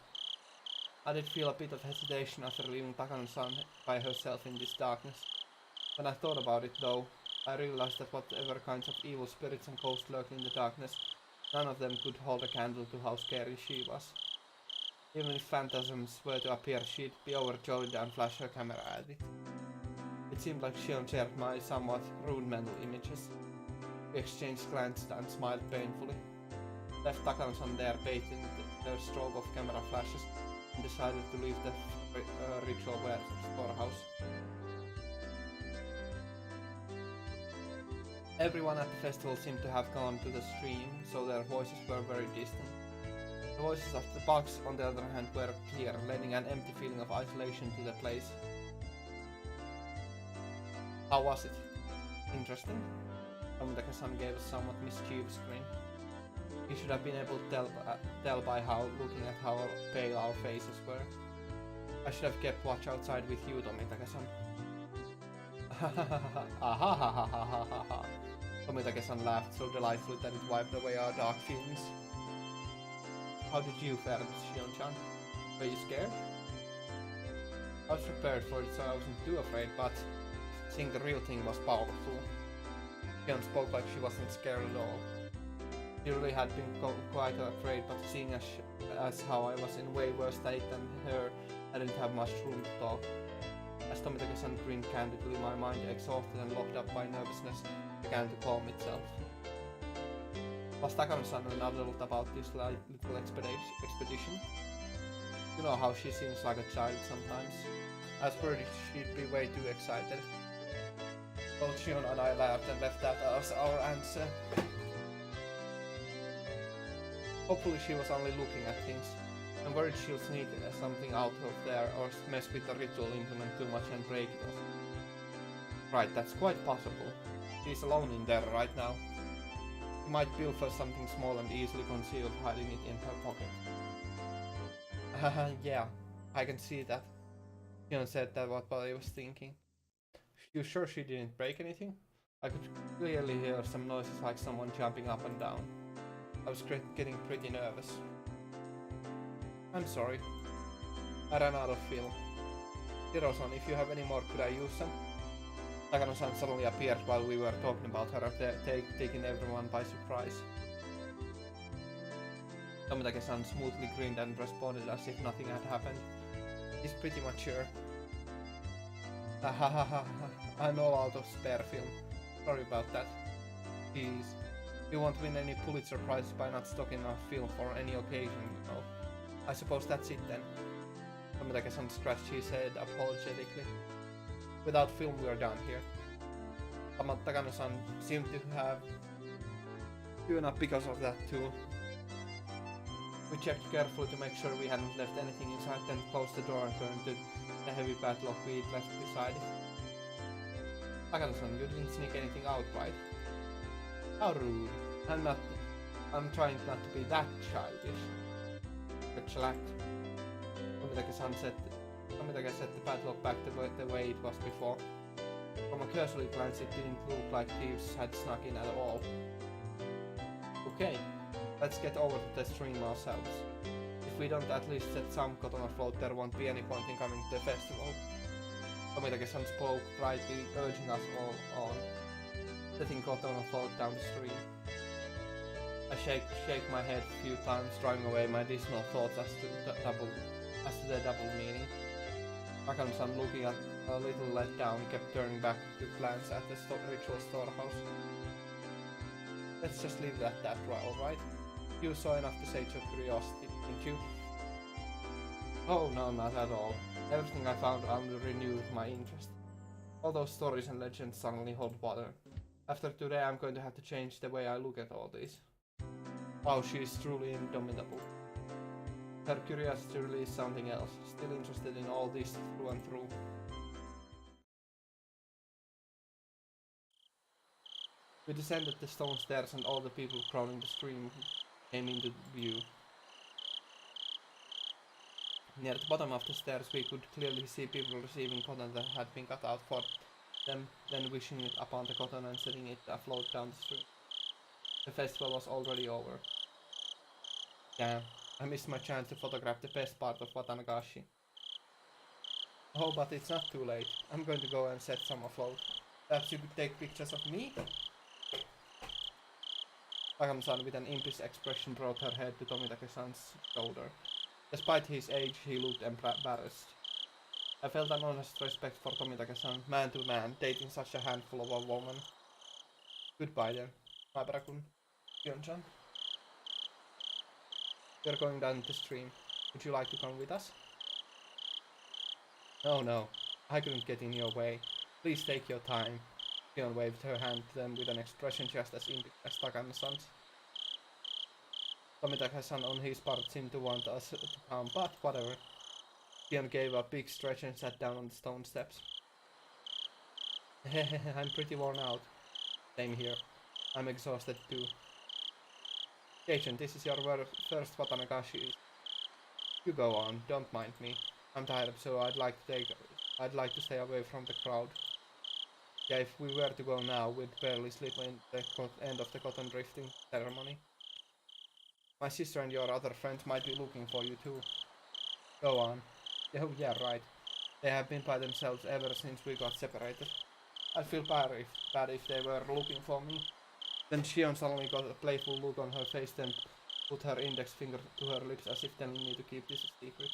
I did feel a bit of hesitation after leaving Takano-san by herself in this darkness. When I thought about it though, I realized that whatever kinds of evil spirits and ghosts lurked in the darkness, none of them could hold a candle to how scary she was. Even if phantasms were to appear, she'd be overjoyed and flash her camera at it. It seemed like Shion shared my somewhat rude mental images. We exchanged glances and smiled painfully. Left Takano-san there baiting their stroke of camera flashes and decided to leave the ritual storehouse. Everyone at the festival seemed to have gone to the stream, so their voices were very distant. The voices of the bugs, on the other hand, were clear, lending an empty feeling of isolation to the place. How was it? Interesting? Tomitake-san gave a somewhat mischievous grin. You should have been able to tell by looking at how pale our faces were. I should have kept watch outside with you, Tomitake-san. Tomitake-san laughed so delightfully that it wiped away our dark feelings. How did you fare, Shion-chan? Were you scared? I was prepared for it, so I wasn't too afraid, but seeing the real thing was powerful. Shion spoke like she wasn't scared at all. She really had been quite afraid, but seeing as how I was in way worse state than her, I didn't have much room to talk. As Tomitake-san grinned candidly, my mind, exhausted and locked up by nervousness, began to calm itself. Was Takano-san an adult about this little expedition? You know how she seems like a child sometimes. I was worried she'd be way too excited. Both Shion and I laughed and left that as our answer. Hopefully she was only looking at things. I'm worried she'll sneak something out of there or mess with the ritual implement too much and break it off. Right, that's quite possible. She's alone in there right now. might pilfer something small and easily concealed, hiding it in her pocket. Yeah, I can see that. Shion said that what I was thinking. You sure she didn't break anything? I could clearly hear some noises like someone jumping up and down. I was getting pretty nervous. I'm sorry. I ran out of film. Hiro-san, if you have any more, could I use some? Takano-san suddenly appeared while we were talking about her, taking everyone by surprise. Tomitake-san smoothly grinned and responded as if nothing had happened. He's pretty mature. I'm all out of spare film. Sorry about that. Jeez. You won't win any Pulitzer Prizes by not stocking enough film for any occasion, you know. I suppose that's it then. Tomitake-san scratched his head apologetically. Without film we are done here. Takano-san seemed to have given up because of that too. We checked carefully to make sure we hadn't left anything inside, then closed the door and turned to the heavy padlock we left beside it. Takano-san, you didn't sneak anything out, right? How rude. I'm trying not to be that childish. Retract. Tomitake-san set the padlock back the way it was before. From a cursory glance it didn't look like thieves had snuck in at all. Okay, let's get over to the stream ourselves. If we don't at least set some cotton afloat, there won't be any point in coming to the festival. Tomitake-san spoke brightly, urging us all on, setting cotton afloat down the stream. I shake my head a few times, driving away my dismal thoughts as to the double meaning. Takano-san, looking at a little let down, kept turning back to glance at the ritual storehouse. Let's just leave it at that, alright? You saw enough to sate your curiosity, didn't you? Oh no, not at all. Everything I found only renewed my interest. All those stories and legends suddenly hold water. After today I'm going to have to change the way I look at all this. Wow, she is truly indomitable. Her curiosity really is something else, still interested in all this through and through. We descended the stone stairs and all the people crowding the stream came into view. Near the bottom of the stairs we could clearly see people receiving cotton that had been cut out for them, then wishing it upon the cotton and setting it afloat down the stream. The festival was already over. Damn, I missed my chance to photograph the best part of Watanagashi. Oh, but it's not too late. I'm going to go and set some afloat. Perhaps you could take pictures of me? Takano-san with an impish expression brought her head to Tomitake-san's shoulder. Despite his age, he looked embarrassed. I felt an honest respect for Tomitake-san, man to man, dating such a handful of a woman. Goodbye then, Maibara-kun. Shion-chan. We are going down the stream. Would you like to come with us? No, I couldn't get in your way. Please take your time. Shion waved her hand to them with an expression just as impish as Takano-san's. Tomitake-san on his part seemed to want us to come, but whatever. Shion gave a big stretch and sat down on the stone steps. I'm pretty worn out. Same here. I'm exhausted too. Agent, this is your first Watanagashi. You go on, don't mind me. I'm tired, so I'd like to stay away from the crowd. Yeah, if we were to go now, we'd barely slip in the end of the cotton drifting ceremony. My sister and your other friends might be looking for you too. Go on. Oh yeah, right. They have been by themselves ever since we got separated. I'd feel bad if they were looking for me. Then Shion suddenly got a playful look on her face, then put her index finger to her lips as if telling me to keep this a secret.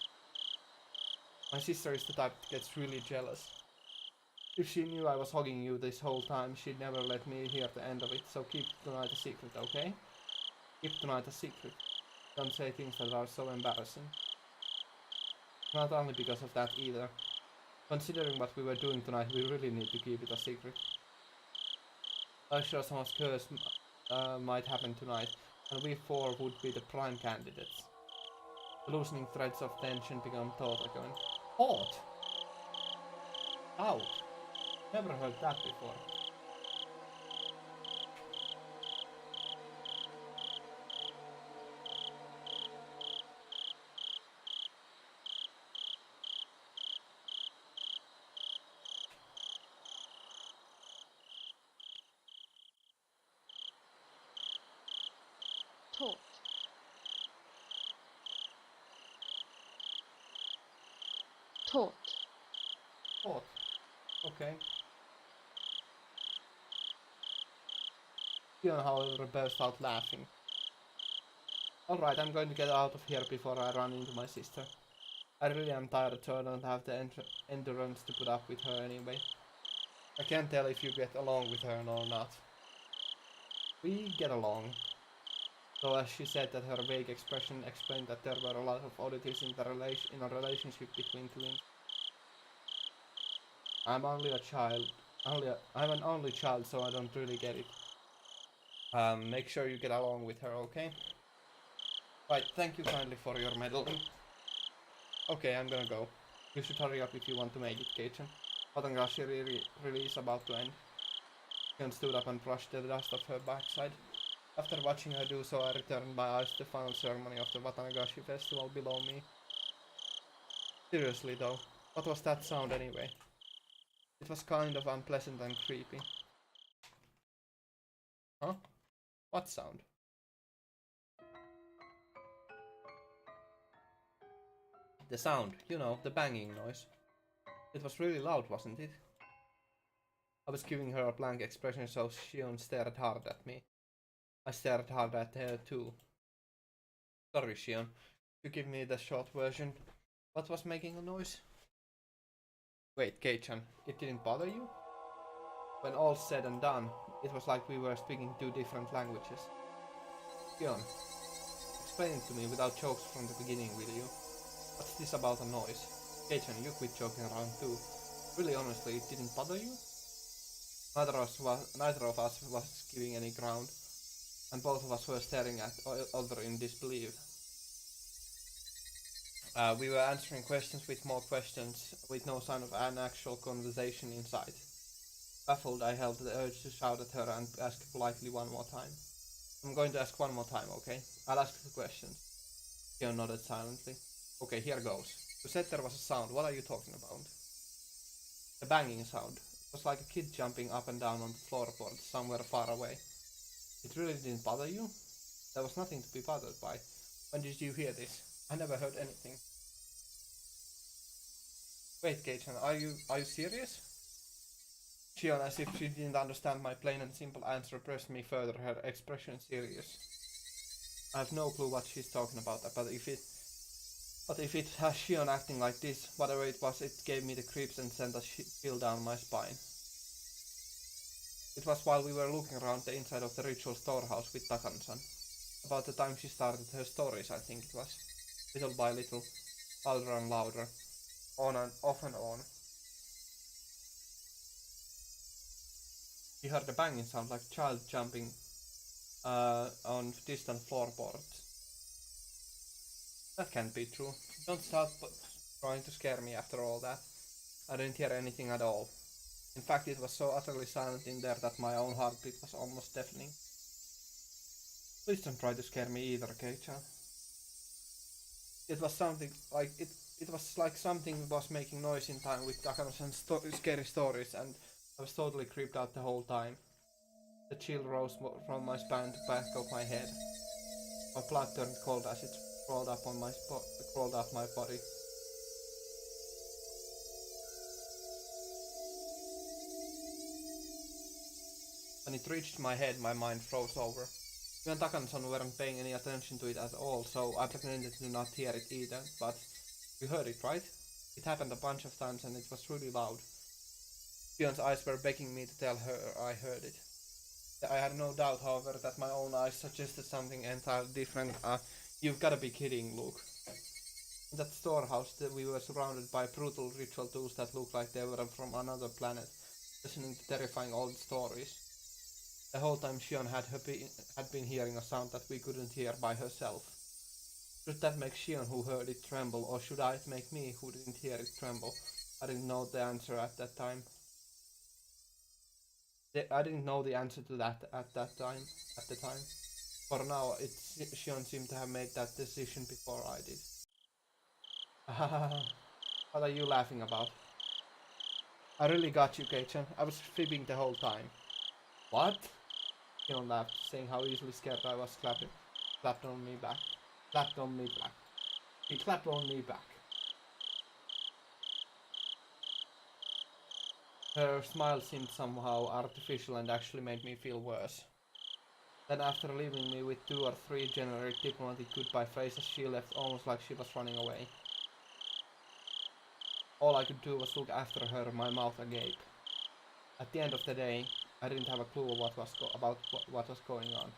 My sister is the type that gets really jealous. If she knew I was hugging you this whole time, she'd never let me hear the end of it, so keep tonight a secret, okay? Keep tonight a secret. Don't say things that are so embarrassing. Not only because of that either. Considering what we were doing tonight, we really need to keep it a secret. I'm sure someone's curse might happen tonight, and we four would be the prime candidates. The loosening threads of tension become taut again. Taut? Out. Never heard that before. Taught. Taught. Okay. Shion, however, burst out laughing. Alright, I'm going to get out of here before I run into my sister. I really am tired, so I don't have the endurance to put up with her anyway. I can't tell if you get along with her or not. We get along. Though as she said that her vague expression explained that there were a lot of oddities in a relationship between twins. I'm only a child. I'm an only child, so I don't really get it. Make sure you get along with her, okay? Right, thank you kindly for your meddling. Okay, I'm gonna go. You should hurry up if you want to make it, Keichan. Watanagashi really is about to end. Ken stood up and brushed the dust off her backside. After watching her do so, I returned my eyes to the final ceremony of the Watanagashi festival below me. Seriously though, what was that sound anyway? It was kind of unpleasant and creepy. Huh? What sound? The sound, you know, the banging noise. It was really loud, wasn't it? I was giving her a blank expression, so Shion stared hard at me. I stared hard at her too. Sorry, Shion. You give me the short version. What was making a noise? Wait, Kei-chan, it didn't bother you? When all's said and done, it was like we were speaking two different languages. Shion, explain it to me without jokes from the beginning, will you? What's this about a noise? Kei-chan, you quit joking around too. Really honestly, it didn't bother you? Neither of us was giving any ground, and both of us were staring at other in disbelief. We were answering questions with more questions, with no sign of an actual conversation in sight. Baffled, I held the urge to shout at her and ask politely one more time. I'm going to ask one more time, okay? I'll ask the questions. Shion nodded silently. Okay, here goes. You said there was a sound. What are you talking about? The banging sound. It was like a kid jumping up and down on the floorboard somewhere far away. It really didn't bother you? There was nothing to be bothered by. When did you hear this? I never heard anything. Wait, Keichan, are you serious? Shion, as if she didn't understand my plain and simple answer, pressed me further, her expression serious. I have no clue what she's talking about, but if it has Shion acting like this, whatever it was, it gave me the creeps and sent a chill down my spine. It was while we were looking around the inside of the ritual storehouse with Takano-san. About the time she started her stories, I think it was. Little by little, louder and louder, on and off and on. He heard a banging sound like a child jumping on distant floorboards. That can't be true. Don't start trying to scare me after all that. I didn't hear anything at all. In fact, it was so utterly silent in there that my own heartbeat was almost deafening. Please don't try to scare me either, Kei-chan. It was something like it was like something was making noise in time with Takano-san's scary stories, and I was totally creeped out the whole time. The chill rose from my spine to back of my head. My blood turned cold as it crawled up my body. When it reached my head, my mind froze over. You and Takano-san weren't paying any attention to it at all, so I pretended to not hear it either, but you heard it, right? It happened a bunch of times and it was really loud. Fion's eyes were begging me to tell her I heard it. I had no doubt, however, that my own eyes suggested something entirely different. You've gotta be kidding, Luke. In that storehouse, we were surrounded by brutal ritual tools that looked like they were from another planet, listening to terrifying old stories. The whole time Shion had been hearing a sound that we couldn't hear by herself. Should that make Shion who heard it tremble, or should it make me who didn't hear it tremble? I didn't know the answer at that time. I didn't know the answer to that at the time. For now, Shion seemed to have made that decision before I did. What are you laughing about? I really got you, Keichan. I was fibbing the whole time. What? Shion laughed, saying how easily scared I was. Clapped on me back. He clapped on me back. Her smile seemed somehow artificial and actually made me feel worse. Then after leaving me with 2 or 3 generic diplomatic goodbye phrases, she left almost like she was running away. All I could do was look after her, my mouth agape. At the end of the day, I didn't have a clue what was going on.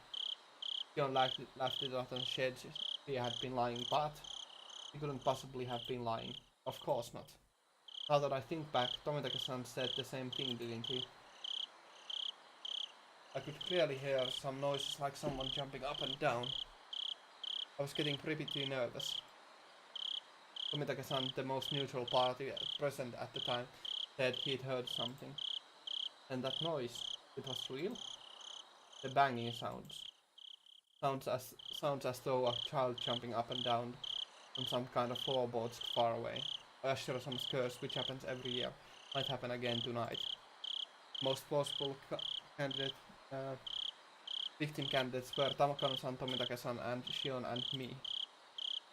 John laughed it off and said she had been lying, but she couldn't possibly have been lying. Of course not. Now that I think back, Tomitake-san said the same thing, didn't he? I could clearly hear some noises like someone jumping up and down. I was getting pretty nervous. Tomitake-san, the most neutral party present at the time, said he'd heard something. And that noise, it was real? The banging sounds. Sounds as though a child jumping up and down on some kind of floorboards far away. I assure some curse, which happens every year, might happen again tonight. Most possible victim candidates were Tamakano-san, Tomitake-san, and Shion and me.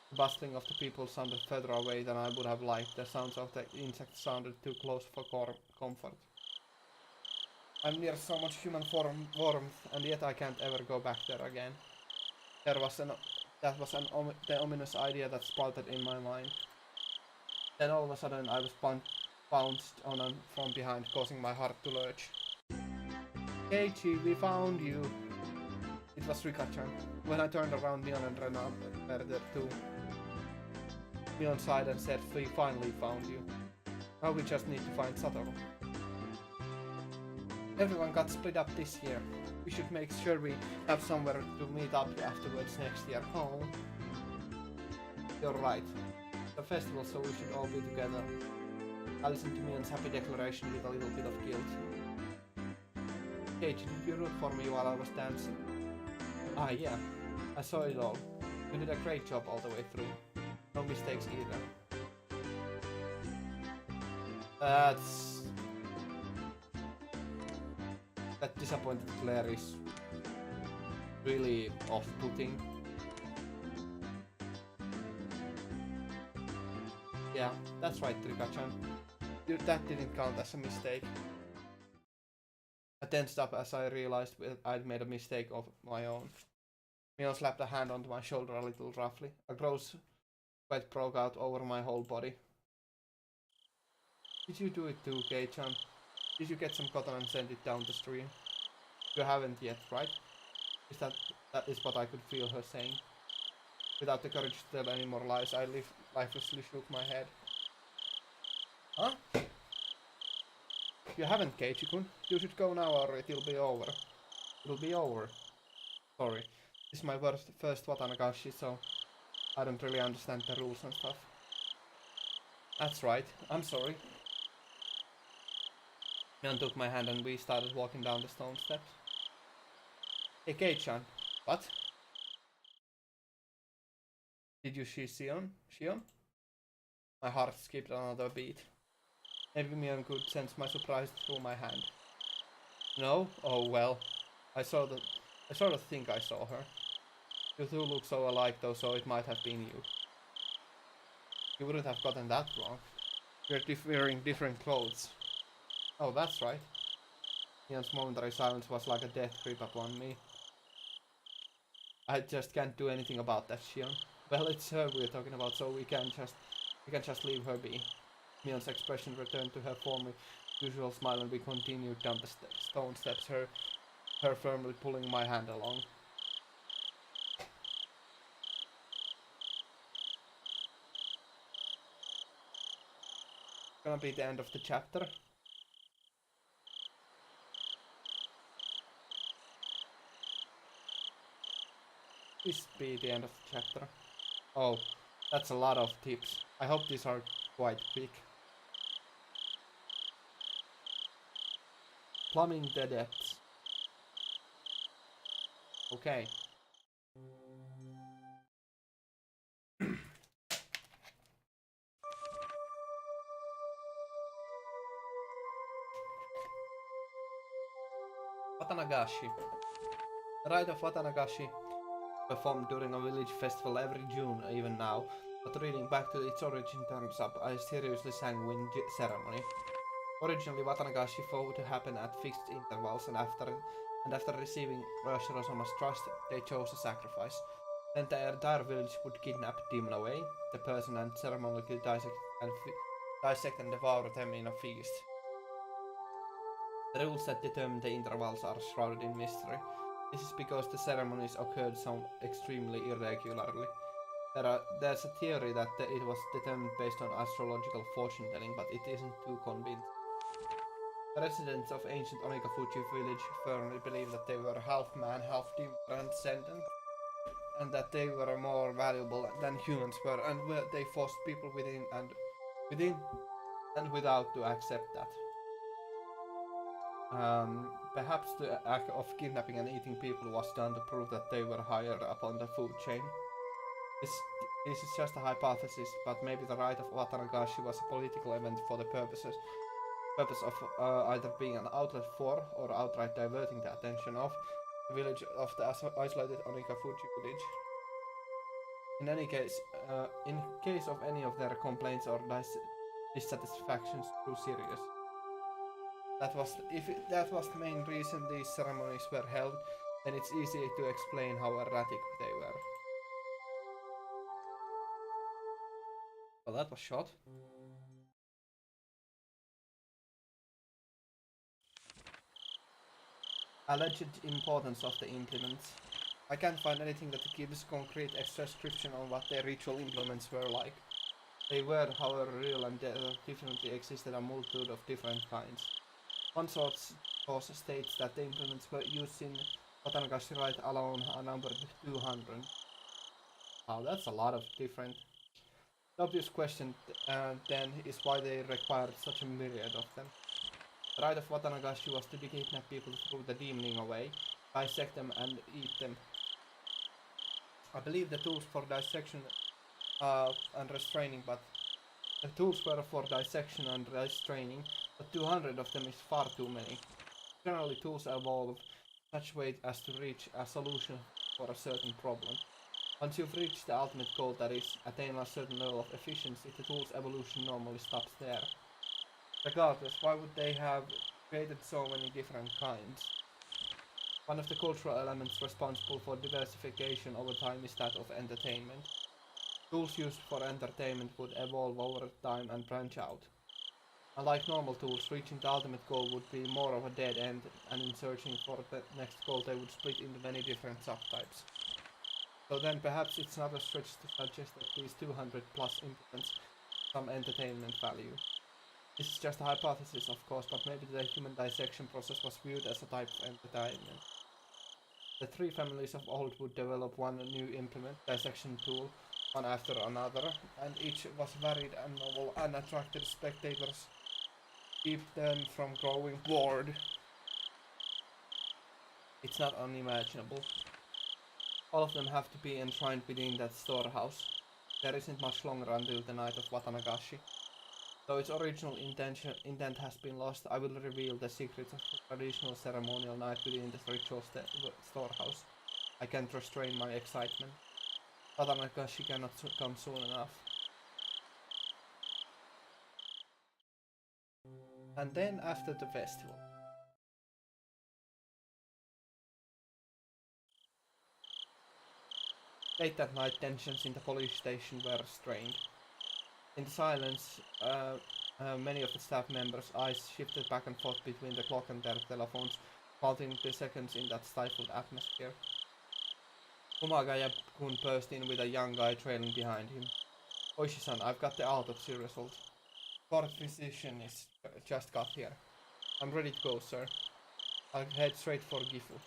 The bustling of the people sounded further away than I would have liked. The sounds of the insects sounded too close for comfort. I'm near so much human warmth, and yet I can't ever go back there again. That was the ominous idea that sprouted in my mind. Then all of a sudden I was bounced on from behind, causing my heart to lurch. Keiichi, we found you! It was Rika-chan. When I turned around, Mion and Rena were there too. Mion sighed and said, we finally found you. Now we just need to find Satoru. Everyone got split up this year. We should make sure we have somewhere to meet up afterwards next year. Oh. You're right. The festival, so we should all be together. I listened to Mion's happy declaration with a little bit of guilt. Keiichi, did you root for me while I was dancing? Ah, yeah. I saw it all. You did a great job all the way through. No mistakes either. That disappointed Claire is really off-putting. Yeah, that's right, Rika-chan. That didn't count as a mistake. I tensed up as I realized I'd made a mistake of my own. Mion slapped a hand onto my shoulder a little roughly. A gross sweat broke out over my whole body. Did you do it too, Kei-chan? Did you get some cotton and send it down the stream? You haven't yet, right? That is what I could feel her saying. Without the courage to tell any more lies, I lifelessly shook my head. Huh? You haven't, Keiichi-kun. You should go now or it'll be over. It'll be over. Sorry. This is my first Watanagashi, so I don't really understand the rules and stuff. That's right. I'm sorry. Mion took my hand and we started walking down the stone steps. Hey, Kei-chan. What? Did you see Shion? My heart skipped another beat. Maybe Mion could sense my surprise through my hand. No? Oh well. I sort of think I saw her. You two look so alike though, so it might have been you. You wouldn't have gotten that wrong. You're wearing different clothes. Oh, that's right. Mion's momentary silence was like a death grip upon me. I just can't do anything about that, Shion. Well, it's her we're talking about, so we can just leave her be. Mion's expression returned to her former usual smile and we continued down the stone steps, her firmly pulling my hand along. Gonna be the end of the chapter. This be the end of the chapter. Oh, that's a lot of tips. I hope these are quite quick. Plumbing the depths. Okay. Watanagashi. The rite of Watanagashi performed during a village festival every June, even now, but reading back to its origin turns up a seriously sanguine ceremony. Originally, Watanagashi fought to happen at fixed intervals, and after receiving Shirosama's trust, they chose a sacrifice. Then the entire village would kidnap, demon away the person, and ceremoniously dissect and devour them in a feast. The rules that determine the intervals are shrouded in mystery. This is because the ceremonies occurred so extremely irregularly. There's a theory that it was determined based on astrological fortune telling, but it isn't too convincing. The residents of ancient Onikafuji village firmly believed that they were half man, half demon transcendent, and that they were more valuable than humans were, and they forced people within and without to accept that. Perhaps the act of kidnapping and eating people was done to prove that they were higher up on the food chain. This is just a hypothesis, but maybe the rite of Watanagashi was a political event for the purpose of either being an outlet for or outright diverting the attention of the village of the isolated Onikafuji village. In case of any of their complaints or dissatisfactions too serious. If that was the main reason these ceremonies were held, then it's easy to explain how erratic they were. Well, that was short. Alleged importance of the implements. I can't find anything that gives concrete extra description on what their ritual implements were like. They were, however, real and definitely existed a multitude of different kinds. One source states that the implements were used in Watanagashi rite alone are numbered 200. Wow, that's a lot of different. The obvious question then is why they required such a myriad of them. The rite of Watanagashi was to kidnap people through the demoning away, dissect them and eat them. I believe the tools for dissection and restraining, but the tools were for dissection and restraining, but 200 of them is far too many. Generally, tools evolve such way as to reach a solution for a certain problem. Once you've reached the ultimate goal, that is, attain a certain level of efficiency, the tool's evolution normally stops there. Regardless, why would they have created so many different kinds? One of the cultural elements responsible for diversification over time is that of entertainment. Tools used for entertainment would evolve over time and branch out. Unlike normal tools, reaching the ultimate goal would be more of a dead end, and in searching for the next goal they would split into many different subtypes. So then perhaps it's not a stretch to suggest that these 200 plus implements some entertainment value. This is just a hypothesis, of course, but maybe the human dissection process was viewed as a type of entertainment. The three families of old would develop one new implement, dissection tool, one after another, and each was varied and novel and attracted spectators, keep them from growing bored. It's not unimaginable. All of them have to be enshrined within that storehouse. There isn't much longer until the night of Watanagashi. Though its original intent has been lost, I will reveal the secrets of the traditional ceremonial night within the ritual storehouse. I can't restrain my excitement. Watanagashi cannot come soon enough. And then after the festival. Late that night, tensions in the police station were strained. In the silence, many of the staff members' eyes shifted back and forth between the clock and their telephones, counting the seconds in that stifled atmosphere. Umagaya-kun burst in with a young guy trailing behind him. Oishi-san, I've got the autopsy result. Court physician is just got here. I'm ready to go, sir. I'll head straight for Gifu.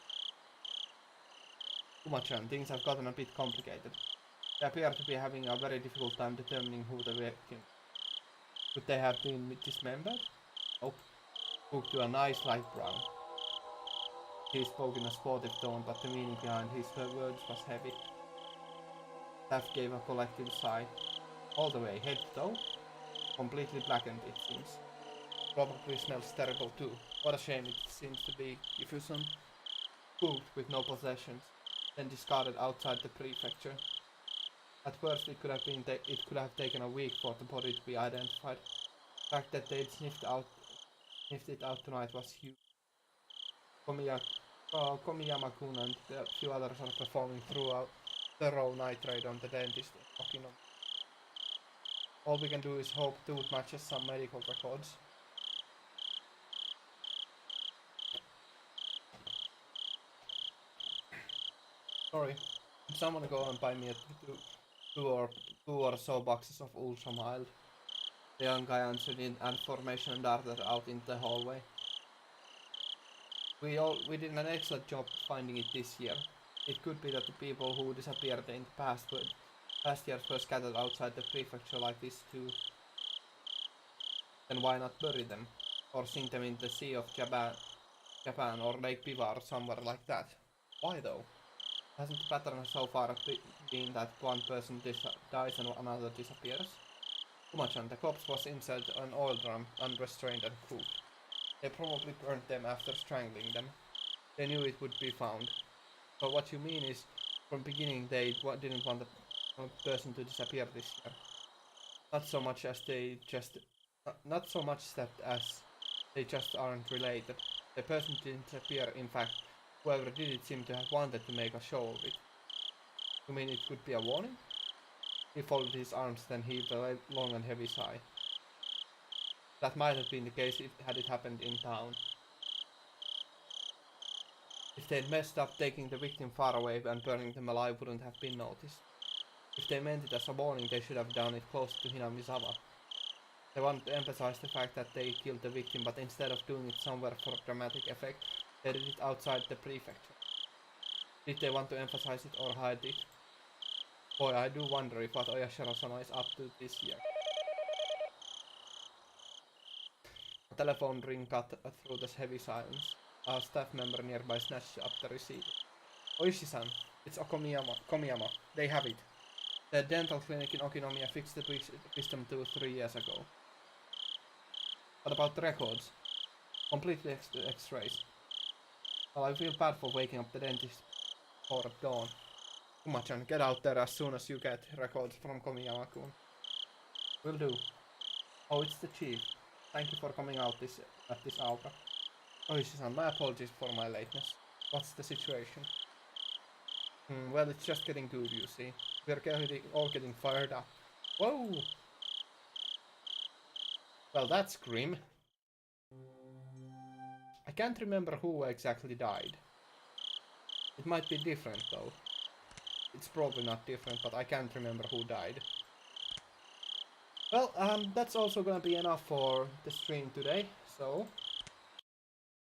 Uma-chan, things have gotten a bit complicated. They appear to be having a very difficult time determining who the victim. Could they have been dismembered? Nope. Cooked to a nice light brown. He spoke in a sportive tone, but the meaning behind his words was heavy. Staff gave a collective sigh. All the way, head to toe? Completely blackened, it seems. Probably smells terrible too. What a shame it seems to be. Gifu-san, cooked with no possessions, then discarded outside the prefecture. At worst, it could have taken a week for the body to be identified. The fact that they'd sniffed out sniffed it out tonight was huge. Komiyama-kun and a few others are performing throughout thorough night raid on the dentist in Okinawa. All we can do is hope Tooth matches some medical records. Sorry, can someone go and buy me two or so boxes of Ultra Mild? The young guy answered in and formation and darted out into the hallway. We did an excellent job finding it this year. It could be that the people who disappeared in the past years were scattered outside the prefecture like this too. Then why not bury them? Or sink them in the Sea of Japan or Lake Biwa or somewhere like that? Why though? Hasn't the pattern so far been that one person dies and another disappears? Kuma-chan, the corpse was inside an oil drum, unrestrained and cooked. They probably burned them after strangling them. They knew it would be found. So what you mean is, from beginning they didn't want the person to disappear this year. Not so much as not so much that as they just aren't related. The person didn't disappear, in fact, whoever did it seemed to have wanted to make a show of it. You mean it could be a warning? He folded his arms, then heaved a long and heavy sigh. That might have been the case had it happened in town. If they'd messed up, taking the victim far away and burning them alive wouldn't have been noticed. If they meant it as a warning, they should have done it closer to Hinamizawa. They wanted to emphasize the fact that they killed the victim, but instead of doing it somewhere for dramatic effect, they did it outside the prefecture. Did they want to emphasize it or hide it? Boy, I do wonder if what Oyashiro-sama is up to this year. A telephone ring cut through the heavy silence. A staff member nearby snatched up the receiver. Oishi-san, it's Komiyama. They have it. The dental clinic in Okinawa fixed the wisdom tooth 3 years ago. What about the records? Completely X-rays. Well, I feel bad for waking up the dentist before dawn. Kuma-chan, get out there as soon as you get records from Komiyama-kun. Will do. Oh, it's the chief. Thank you for coming out at this hour. Oishi-san, my apologies for my lateness. What's the situation? Well, it's just getting good, you see. We're all getting fired up. Whoa! Well, that's grim. I can't remember who exactly died. It might be different, though. It's probably not different, but I can't remember who died. Well, that's also gonna be enough for the stream today, so